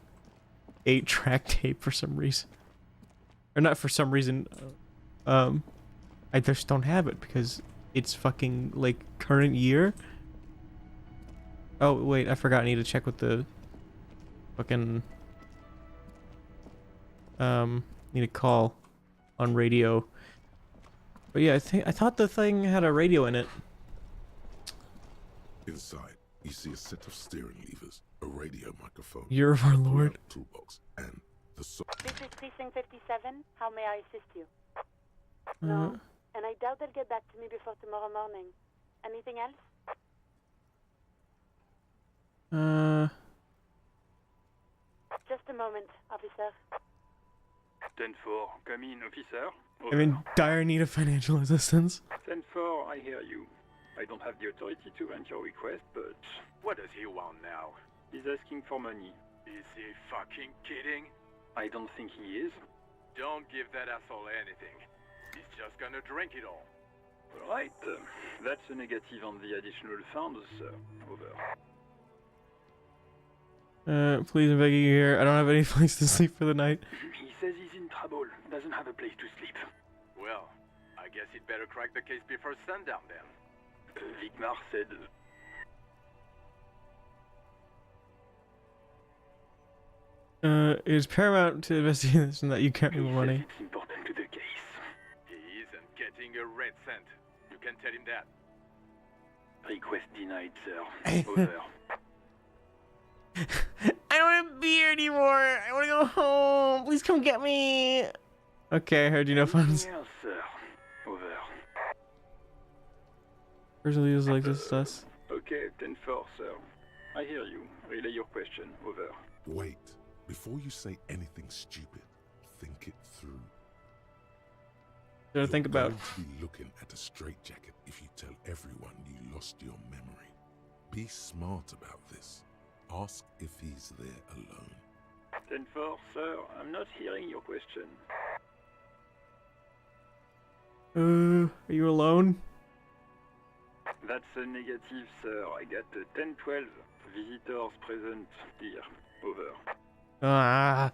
8-track tape for some reason. Or not for some reason. I just don't have it because it's fucking like current year. Oh wait, I forgot. I need to check with the fucking need to call on radio. But yeah, I thought the thing had a radio in it. Inside, you see a set of steering levers, a radio microphone, Year of our a Lord. toolbox, and the This is Precinct 57. How may I assist you? No, and I doubt they'll get back to me before tomorrow morning. Anything else? Just a moment, officer. 10-4, come in, officer. I'm in dire need of financial assistance. 10-4, I hear you. I don't have the authority to grant your request, but... What does he want now? He's asking for money. Is he fucking kidding? I don't think he is. Don't give that asshole anything. He's just gonna drink it all. Alright, that's a negative on the additional funds, sir. Over. Please, I'm begging you here. I don't have any place to sleep for the night. He says he's in trouble. Doesn't have a place to sleep. Well, I guess he'd better crack the case before sundown then. Vicmar said... It is paramount to the investigation that you can't move money. It's important to the case. He isn't getting a red cent. You can tell him that. Request denied, sir. Over. I don't want to be here anymore. I want to go home. Please come get me. Okay, I heard you no funds. Yes, sir. Over. Personally, is like this us. Okay, 10-4, sir. I hear you. Relay your question. Over. Wait. Before you say anything stupid, think it through. Gotta think about. You're going to be looking at a straitjacket if you tell everyone you lost your memory. Be smart about this. Ask if he's there alone. 10-4, sir. I'm not hearing your question. Are you alone? That's a negative, sir. I got a 10-12 visitors present here. Over. Ah.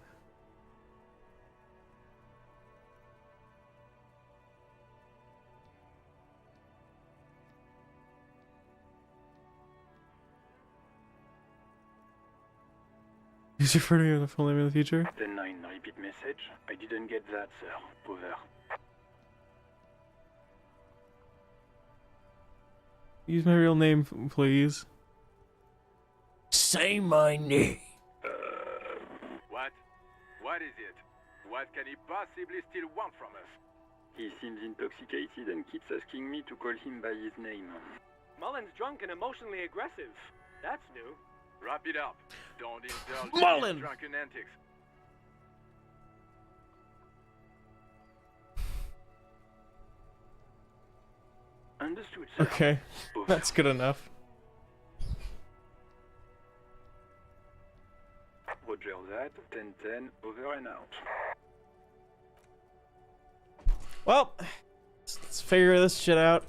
Is you referring to the full name of the future? 10-9, repeat message. I didn't get that, sir. Over. Use my real name, please. Say my name. What? What is it? What can he possibly still want from us? He seems intoxicated and keeps asking me to call him by his name. Mullen's drunk and emotionally aggressive. That's new. Wrap it up. Don't indulge Mullen! in his drunken antics. Understood, sir. Okay, Over. that's good enough. Roger that. 10-10. Over and out. Well, let's figure this shit out.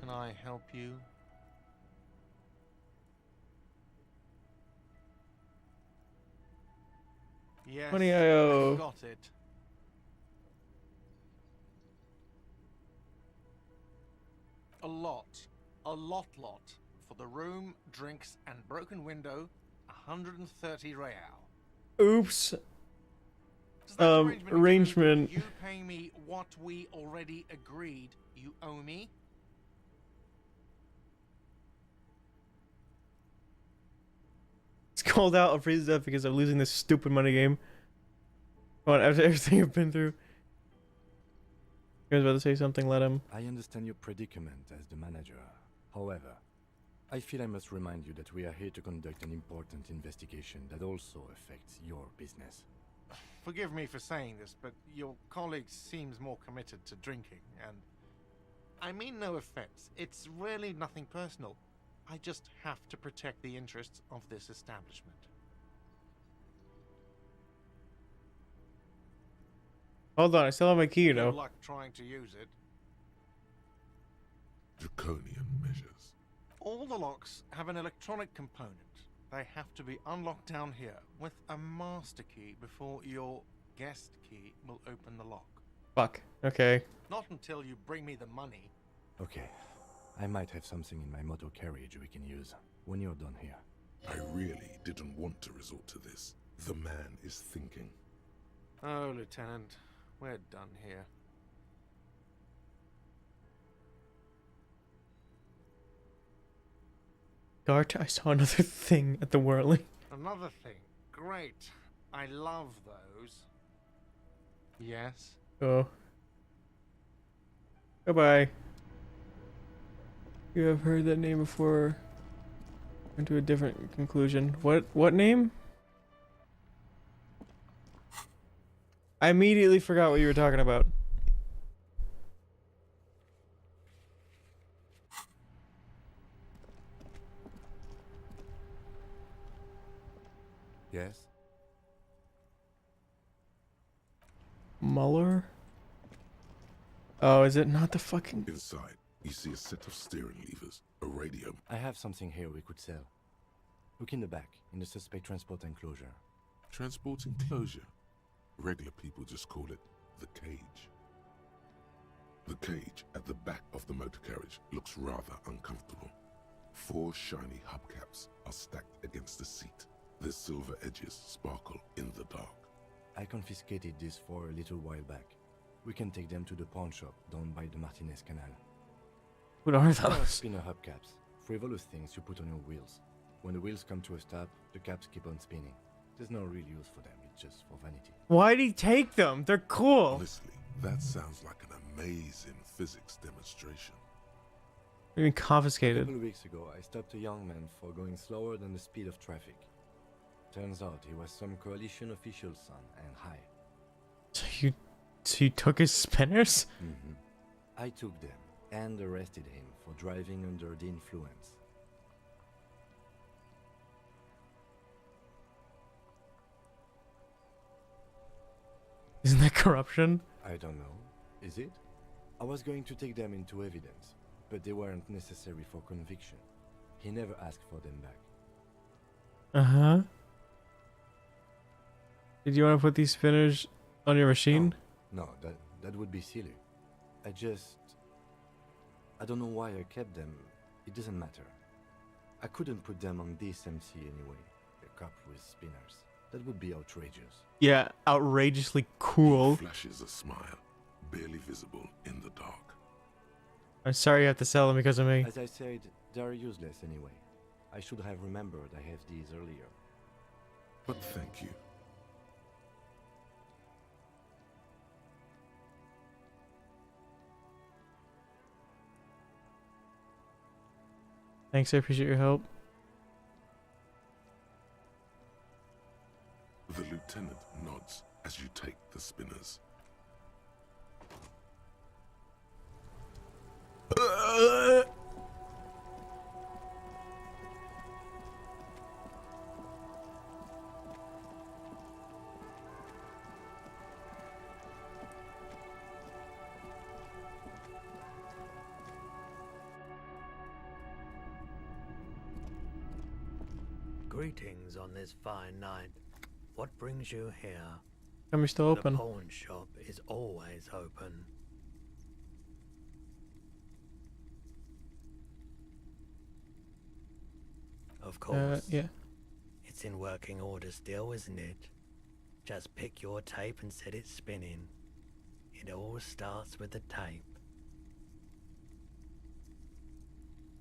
Can I help you? Yes, Money I owe. got it. A lot. For the room, drinks, and broken window, 130 real. Oops. Does that Arrangement. include you pay me what we already agreed you owe me? It's called out. I'll freeze to death because I'm losing this stupid money game. Come on, after everything I've been through. You guys about to say something? Let him. I understand your predicament as the manager. However, I feel I must remind you that we are here to conduct an important investigation that also affects your business. Forgive me for saying this, but your colleague seems more committed to drinking, and I mean no offense. It's really nothing personal. I just have to protect the interests of this establishment. Hold on, I still have my key, you know. Good luck trying to use it. Draconian measures. All the locks have an electronic component. They have to be unlocked down here with a master key before your guest key will open the lock. Fuck. Okay. Not until you bring me the money. Okay. I might have something in my motor carriage we can use when you're done here. I really didn't want to resort to this. The man is thinking. Oh, Lieutenant, we're done here. Gart, I saw another thing at the whirling. Another thing. Great. I love those. Yes? Oh. Goodbye. You have heard that name before. Went to a different conclusion. What name? I immediately forgot what you were talking about. Yes? Muller? Oh, is it not the fucking... Inside, you see a set of steering levers, a radio. I have something here we could sell. Look in the back, in the suspect transport enclosure. Transport enclosure? Regular people just call it the cage. The cage at the back of the motor carriage looks rather uncomfortable. 4 shiny hubcaps are stacked against the seat. Their silver edges sparkle in the dark. I confiscated these 4 a little while back. We can take them to the pawn shop down by the Martinez Canal. What are They are those? spinner hubcaps, frivolous things you put on your wheels. When the wheels come to a stop, the caps keep on spinning. There's no real use for them, it's just for vanity. Why'd he take them? They're cool. Honestly, that sounds like an amazing physics demonstration. They're being A confiscated. couple of weeks ago, I stopped a young man for going slower than the speed of traffic. Turns out he was some coalition official's son and high. So you took his spinners? Mm-hmm. I took them and arrested him for driving under the influence. Isn't that corruption? I don't know. Is it? I was going to take them into evidence, but they weren't necessary for conviction. He never asked for them back. Uh-huh. Did you want to put these spinners on your machine? No, that would be silly. I don't know why I kept them. It doesn't matter. I couldn't put them on this MC anyway. A cup with spinners. That would be outrageous. Yeah, outrageously cool. He flashes a smile, barely visible in the dark. I'm sorry you have to sell them because of me. As I said, they are useless anyway. I should have remembered I have these earlier. But thank you. Thanks, I appreciate your help. The lieutenant nods as you take the spinners. Greetings on this fine night. What brings you here? I'm still open. The pawn shop is always open. Of course. Yeah. It's in working order still, isn't it? Just pick your tape and set it spinning. It all starts with the tape.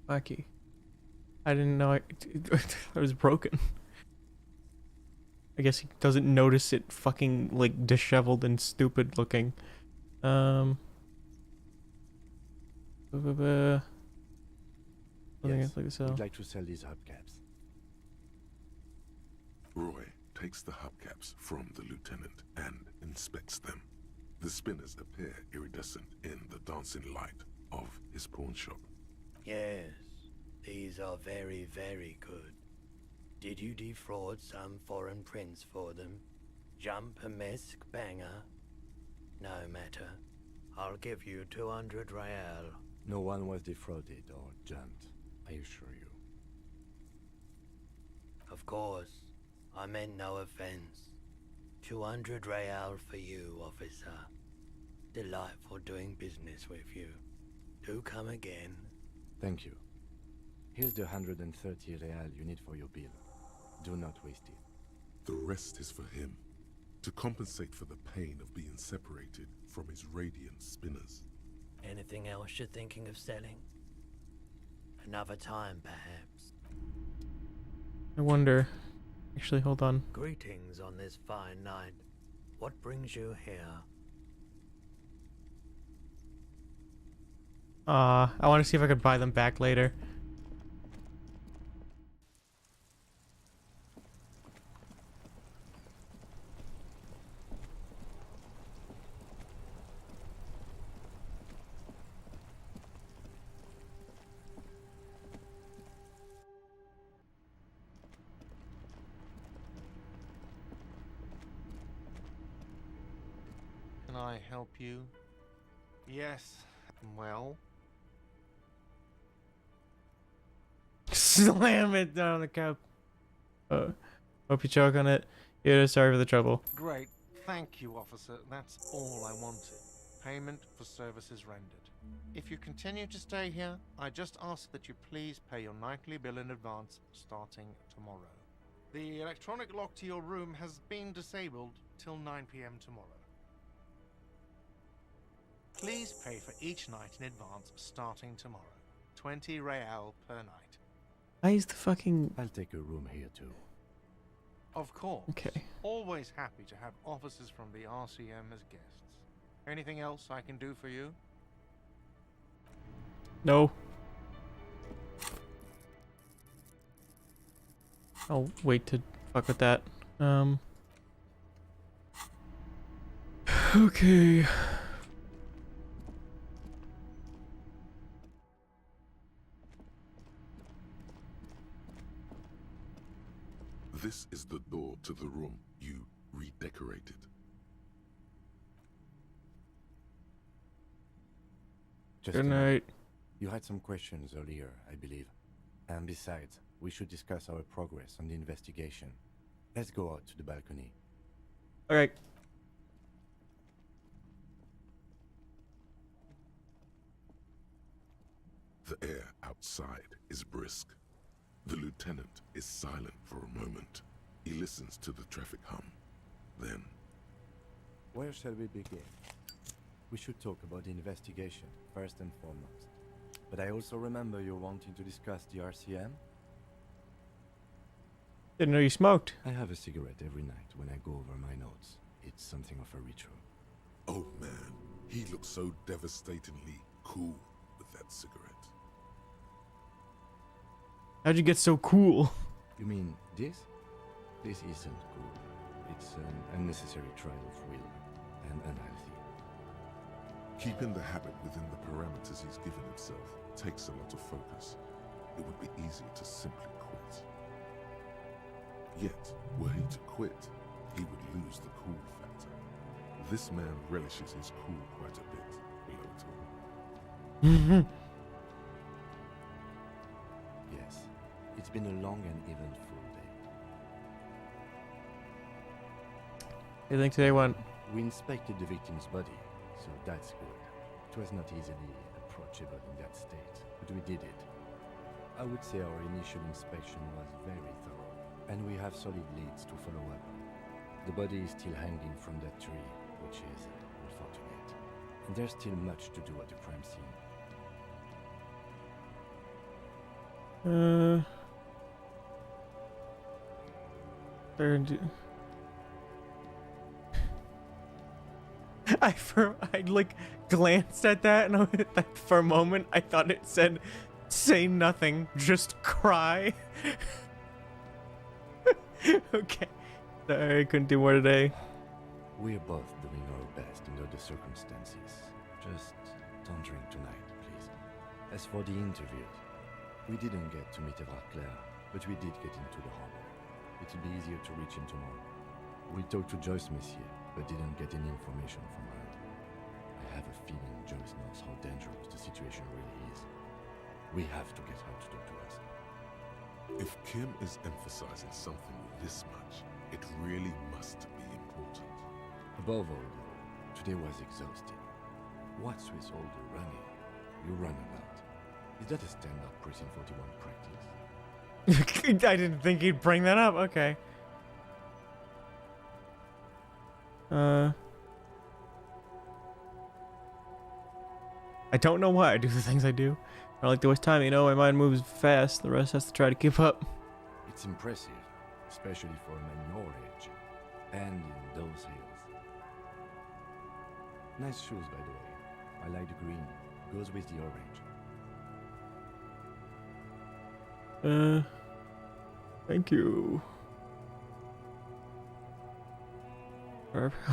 Wacky. I didn't know it was broken. I guess he doesn't notice it fucking like disheveled and stupid looking. Something Yes, like so. we'd like to sell these hubcaps. Roy takes the hubcaps from the lieutenant and inspects them. The spinners appear iridescent in the dancing light of his pawn shop. Yes, these are very, very good. Did you defraud some foreign prince for them? Jump a misc banger? No matter. I'll give you 200 real. No one was defrauded or jumped, I assure you. Of course, I meant no offense. 200 real for you, officer. Delightful doing business with you. Do come again. Thank you. Here's the 130 real you need for your bill. Do not waste it. The rest is for him, to compensate for the pain of being separated from his radiant spinners. Anything else you're thinking of selling? Another time, perhaps. I wonder. Actually, hold on. Greetings on this fine night. What brings you here? I want to see if I could buy them back later. Can I help you? Yes. Well? Slam it down on the cup. Hope you choke on it. Yeah, sorry for the trouble. Great. Thank you, officer. That's all I wanted. Payment for services rendered. If you continue to stay here, I just ask that you please pay your nightly bill in advance starting tomorrow. The electronic lock to your room has been disabled till 9 p.m. tomorrow. Please pay for each night in advance starting tomorrow. 20 real per night. Why is the fucking... I'll take a room here too. Of course. Okay. Always happy to have officers from the RCM as guests. Anything else I can do for you? No. I'll wait to fuck with that. Okay. This is the door to the room you redecorated. Good night. You had some questions earlier, I believe. And besides, we should discuss our progress on the investigation. Let's go out to the balcony. Alright. The air outside is brisk. The lieutenant is silent for a moment. He listens to the traffic hum. Then... Where shall we begin? We should talk about the investigation, first and foremost. But I also remember you wanting to discuss the RCM? Didn't know you smoked. I have a cigarette every night when I go over my notes. It's something of a ritual. Oh man, he looks so devastatingly cool with that cigarette. How'd you get so cool? You mean this? This isn't cool. It's an unnecessary trial of will and unhealthy. Keeping the habit within the parameters he's given himself takes a lot of focus. It would be easy to simply quit. Yet, were he to quit, he would lose the cool factor. This man relishes his cool quite a bit below it all. Yes, it's been a long and eventful day. I think today went. We inspected the victim's body, so that's good. It was not easily approachable in that state, but we did it. I would say our initial inspection was very thorough, and we have solid leads to follow up on. The body is still hanging from that tree, which is unfortunate. And there's still much to do at the crime scene. I like glanced at that, and for a moment I thought it said, "Say nothing, just cry." Okay. Sorry, I couldn't do more today. We're both doing our best under the circumstances. Just don't drink tonight, please. As for the interviews, we didn't get to meet Claire, but we did get into the harbor. It'll be easier to reach him tomorrow. We talked to Joyce Messier, but didn't get any information from her. I have a feeling Joyce knows how dangerous the situation really is. We have to get her to talk to us. If Kim is emphasizing something this much, it really must be important. Above all, though, today was exhausting. What's with all the running? You run a lot. Is that a standard Precinct 41 practice? I didn't think he'd bring that up. Okay. I don't know why I do the things I do. I like to waste time, you know, my mind moves fast, the rest has to try to keep up. It's impressive, especially for a man your age, and in those hills. Nice shoes, by the way. I like the green. Goes with the orange. Thank you.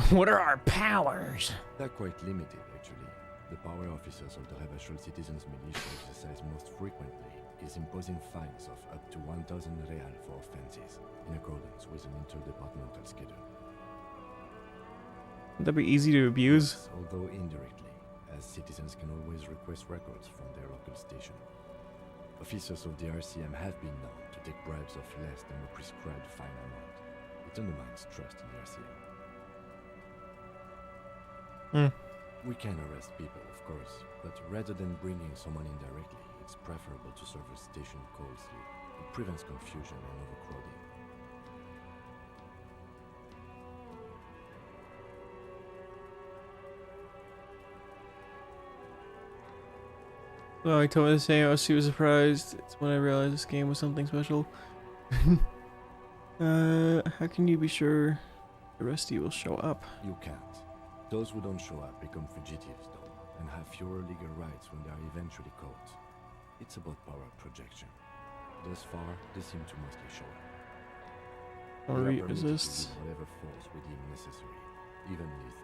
What are our powers? They're quite limited, actually. The power officers of the Rebachol Citizens Militia exercise most frequently is imposing fines of up to 1,000 real for offenses, in accordance with an interdepartmental schedule. Would that be easy to abuse? Yes, although indirectly, as citizens can always request records from their local station. Officers of the RCM have been known to take bribes of less than the prescribed fine amount. It undermines trust in the RCM. We can arrest people, of course, but rather than bringing someone in directly, it's preferable to serve a station closely. It prevents confusion and overcrowding. Well, I told her the same. I was super surprised. It's when I realized this game was something special. How can you be sure the rest of you will show up? You can't. Those who don't show up become fugitives, though, and have fewer legal rights when they are eventually caught. It's about power projection. Thus far, they seem to mostly show up. Or They are permitted to resist. use whatever force we deem necessary, even lethal.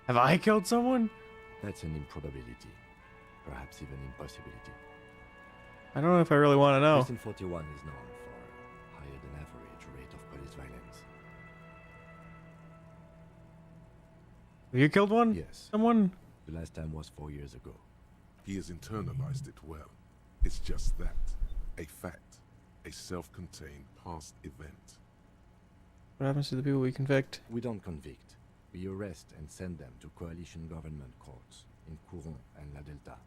Have I killed someone? That's an improbability. Perhaps even impossibility. I don't know if I really want to know. Precinct 41 is known for higher than average rate of police violence. Have you killed one? Yes. Someone? The last time was 4 years ago. He has internalized it well. It's just that. A fact. A self-contained past event. What happens to the people we convict? We don't convict. We arrest and send them to coalition government courts in Couron and La Delta.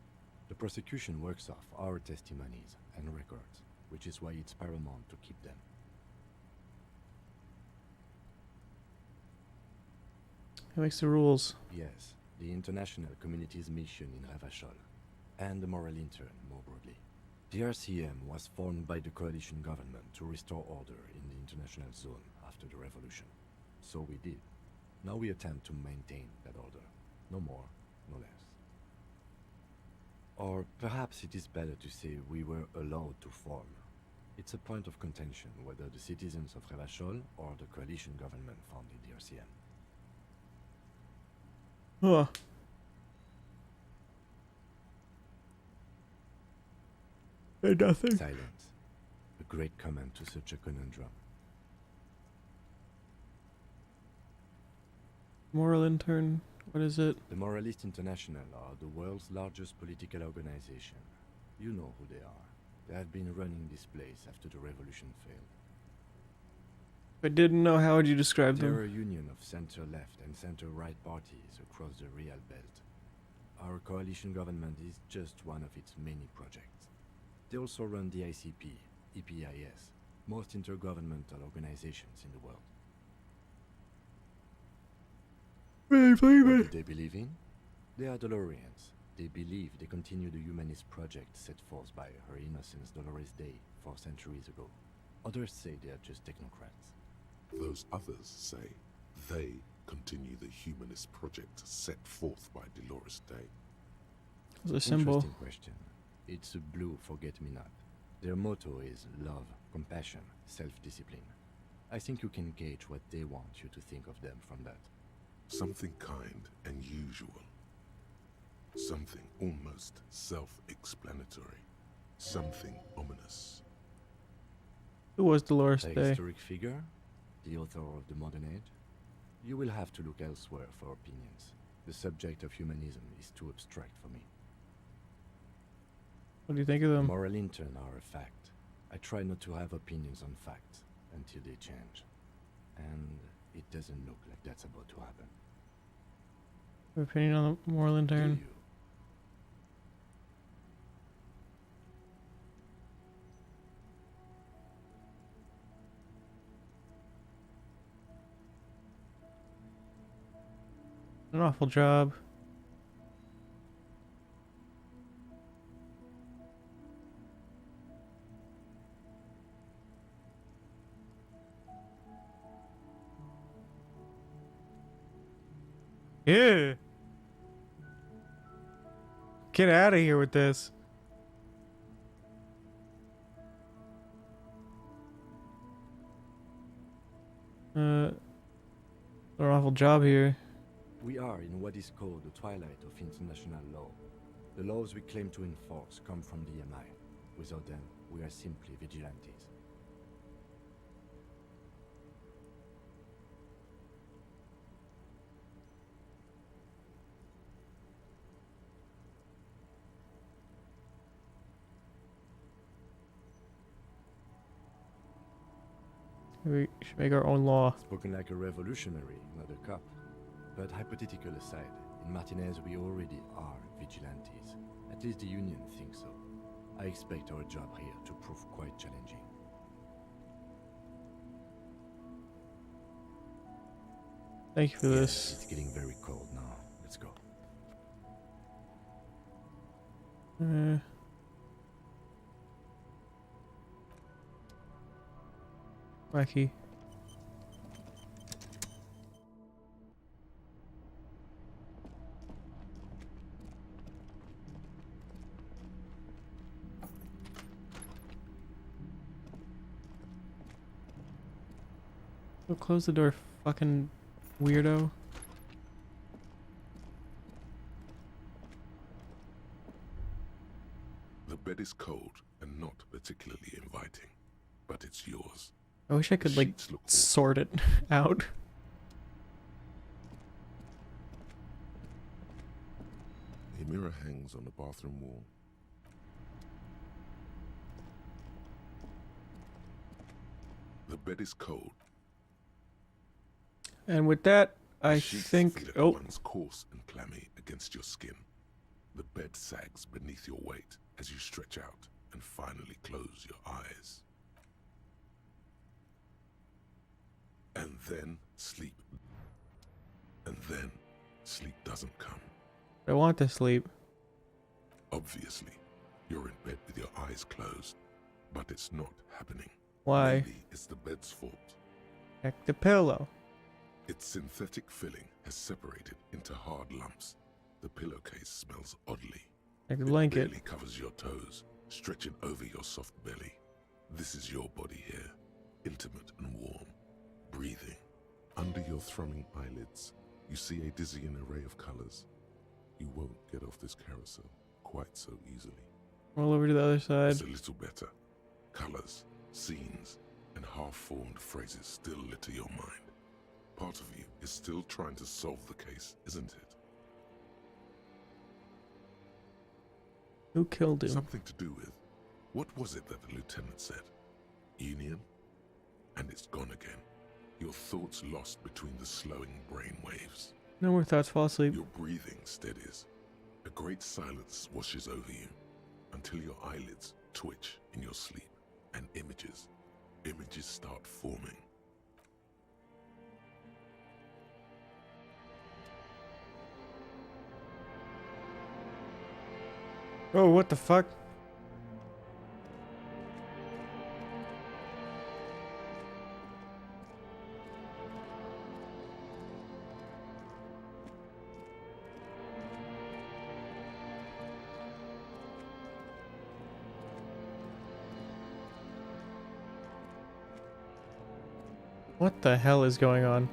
The prosecution works off our testimonies and records, which is why it's paramount to keep them. Who makes the rules? Yes, the international community's mission in Ravachol, and the moral intern more broadly. The RCM was formed by the coalition government to restore order in the international zone after the revolution. So we did. Now we attempt to maintain that order. No more, no less. Or perhaps it is better to say we were allowed to form. It's a point of contention whether the citizens of Ravachol or the coalition government founded the RCM. Huh. Nothing. Silence. A great comment to such a conundrum. Moral intern. What is it? The Moralist International are the world's largest political organization. You know who they are. They have been running this place after the revolution failed. If I didn't know, how would you describe They're them? a union of center-left and center-right parties across the Real Belt. Our coalition government is just one of its many projects. They also run the ICP, EPIS, most intergovernmental organizations in the world. What do they believe in? They are Dolorians. They believe they continue the humanist project set forth by Her Innocence Dolores Day 4 centuries ago. Others say they are just technocrats. Those others say they continue the humanist project set forth by Dolores Day. It's a symbol. Interesting question. It's a blue forget-me-not. Their motto is love, compassion, self-discipline. I think you can gauge what they want you to think of them from that. Something kind and usual. Something almost self-explanatory. Something ominous. Who was Dolores A Day? historic figure? The author of the modern age? You will have to look elsewhere for opinions. The subject of humanism is too abstract for me. What do you think of them? Moral intern are a fact. I try not to have opinions on facts until they change. And it doesn't look like that's about to happen. Opinion on the moral intern? Do you? An awful job. Yeah. Get out of here with this. An awful job here. We are in what is called the twilight of international law. The laws we claim to enforce come from the MI. Without them, we are simply vigilantes. We should make our own law. Spoken like a revolutionary, not a cop. But hypothetical aside, in Martinez we already are vigilantes. At least the Union thinks so. I expect our job here to prove quite challenging. Thank you for Yeah, this. it's getting very cold now. Let's go. Wacky. Go close the door, fucking weirdo. The bed is cold and not particularly inviting, but it's yours. I wish I could, like, Sheets look sort it out. A mirror hangs on the bathroom wall. The bed is cold. And with that, I The sheets think... feel at Oh, once coarse and clammy against your skin. The bed sags beneath your weight as you stretch out and finally close your eyes. And then sleep. And then sleep doesn't come. I want to sleep. Obviously, you're in bed with your eyes closed, but it's not happening. Why? Maybe it's the bed's fault. Check the pillow. Its synthetic filling has separated into hard lumps. The pillowcase smells oddly. Like the It blanket. barely covers your toes, stretching over your soft belly. This is your body here, intimate and warm, breathing. Under your thrumming eyelids, you see a dizzying array of colors. You won't get off this carousel quite so easily. Roll over to the other side. It's a little better. Colors, scenes, and half-formed phrases still litter your mind. Part of you is still trying to solve the case, isn't it? Who killed him? Something to do with, what was it that the lieutenant said? Union? And it's gone again. Your thoughts lost between the slowing brain waves. No more thoughts, fall asleep. Your breathing steadies. A great silence washes over you until your eyelids twitch in your sleep and images start forming. Oh, what the fuck? What the hell is going on?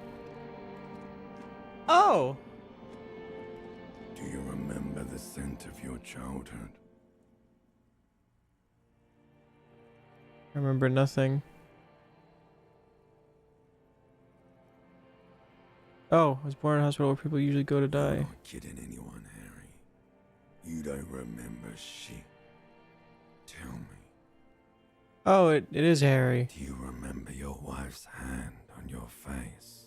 Oh! Do you remember the scent of your childhood? I remember nothing. Oh, I was born in a hospital where people usually go to die. I'm not kidding anyone, Harry. You don't remember shit. Tell me. Oh, it is Harry. Do you remember your wife's hand on your face?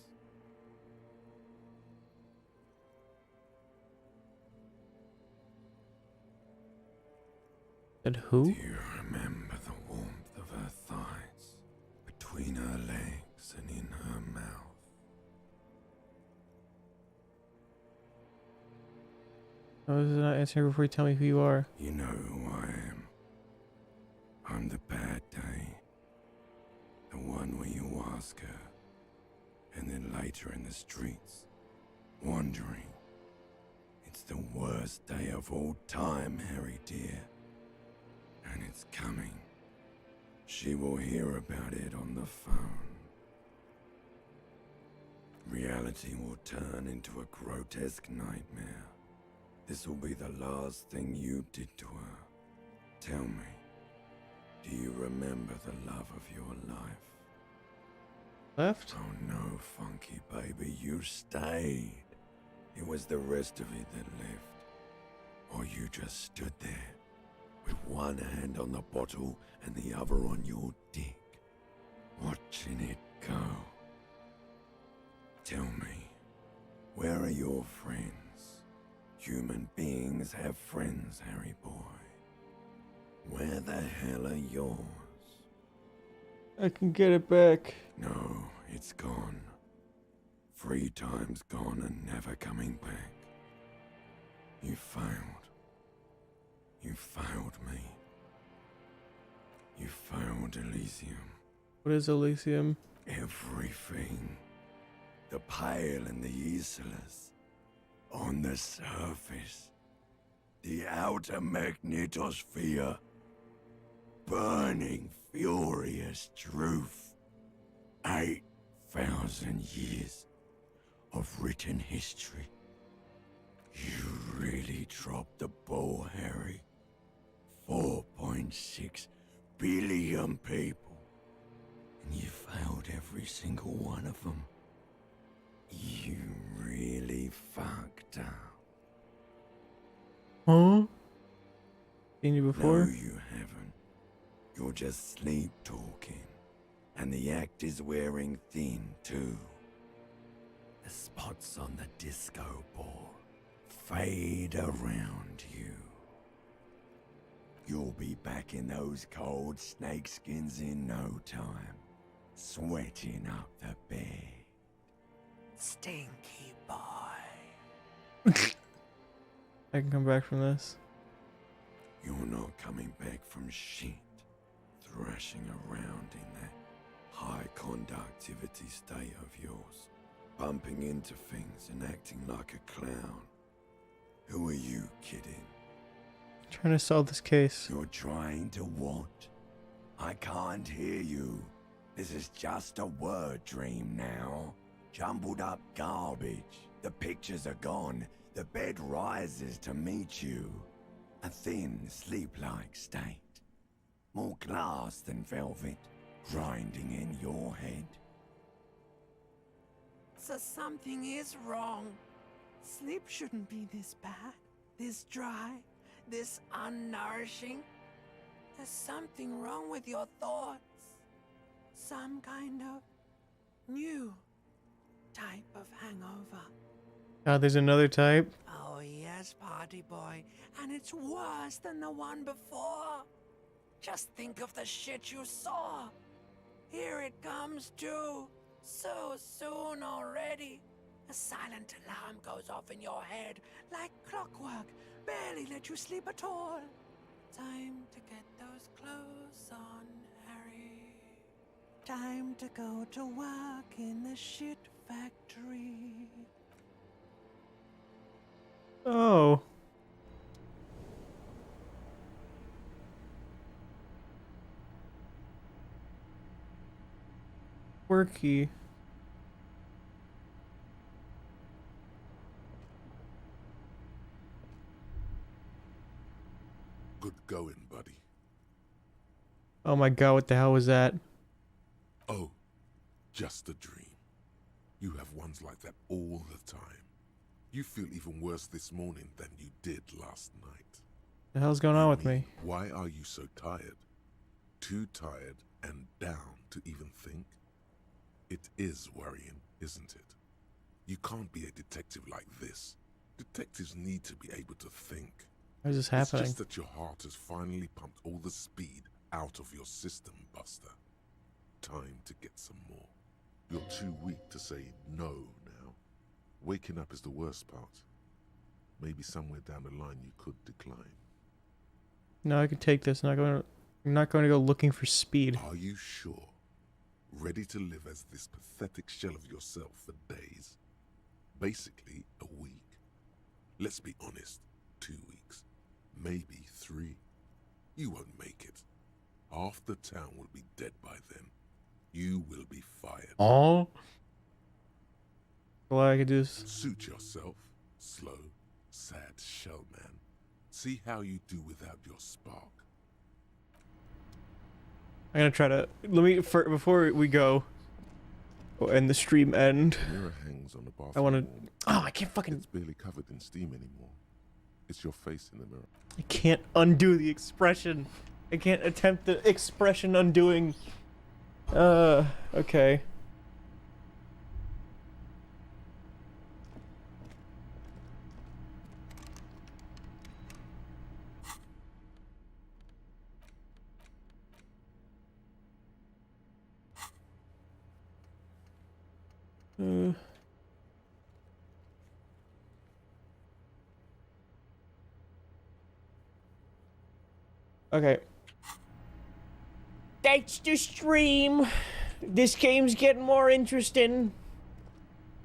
And who? Do you remember the warmth of her thighs, between her legs and in her mouth? Oh, this is not answering before you tell me who you are. You know who I am. I'm the bad day. The one where you ask her, and then later in the streets, wandering. It's the worst day of all time, Harry dear. And it's coming. She will hear about it on the phone. Reality will turn into a grotesque nightmare. This will be the last thing you did to her. Tell me, do you remember the love of your life? Left? Oh no, funky baby, you stayed. It was the rest of it that left. Or you just stood there, with one hand on the bottle and the other on your dick, watching it go. Tell me, where are your friends? Human beings have friends, Harry boy. Where the hell are yours? I can get it back. No, it's gone. 3 times gone and never coming back. You failed. You failed me. You failed Elysium. What is Elysium? Everything. The Pale and the Islas. On the surface. The outer magnetosphere. Burning, furious truth. 8,000 years of written history. You really dropped the ball, Harry. 4.6 billion people. And you failed every single one of them. You really fucked up. Huh? Seen you before? No, you haven't. You're just sleep talking. And the act is wearing thin, too. The spots on the disco ball fade around you. You'll be back in those cold snakeskins in no time, sweating up the bed. Stinky boy. I can come back from this. You're not coming back from shit, thrashing around in that high conductivity state of yours, bumping into things and acting like a clown. Who are you kidding? Trying to solve this case. You're trying to what? I can't hear you. This is just a word dream now. Jumbled up garbage. The pictures are gone. The bed rises to meet you. A thin, sleep-like state. More glass than velvet, grinding in your head. So something is wrong. Sleep shouldn't be this bad, this dry, this unnourishing. There's something wrong with your thoughts. Some kind of new type of hangover. God, there's another type. Oh yes, party boy, and it's worse than the one before. Just think of the shit you saw. Here it comes too. So soon already. A silent alarm goes off in your head like clockwork. Barely let you sleep at all. Time to get those clothes on, Harry. Time to go to work in the shit factory. Oh. Quirky. going, buddy? Oh my god, what the hell was that? Oh, just a dream. You have ones like that all the time. You feel even worse this morning than you did last night. The hell's going on with me? Why are you so tired? Too tired and down to even think? It is worrying, isn't it? You can't be a detective like this. Detectives need to be able to think. How is this happening? It's just that your heart has finally pumped all the speed out of your system, Buster. Time to get some more. You're too weak to say no now. Waking up is the worst part. Maybe somewhere down the line you could decline. No, I can take this. I'm not going to go looking for speed. Are you sure? Ready to live as this pathetic shell of yourself for days? Basically, a week. Let's be honest, 2 weeks. Maybe 3. You won't make it. Half the town will be dead by then. You will be fired. Oh? Well, I could do this. Suit yourself. Slow, sad shell man. See how you do without your spark. I'm gonna try to before we go and the stream end. The mirror hangs on the bathroom I want to. wall. Oh, I can't fucking. It's barely covered in steam anymore. It's your face in the mirror. I can't undo the expression. I can't attempt the expression undoing. Okay. Okay. That's the stream. This game's getting more interesting.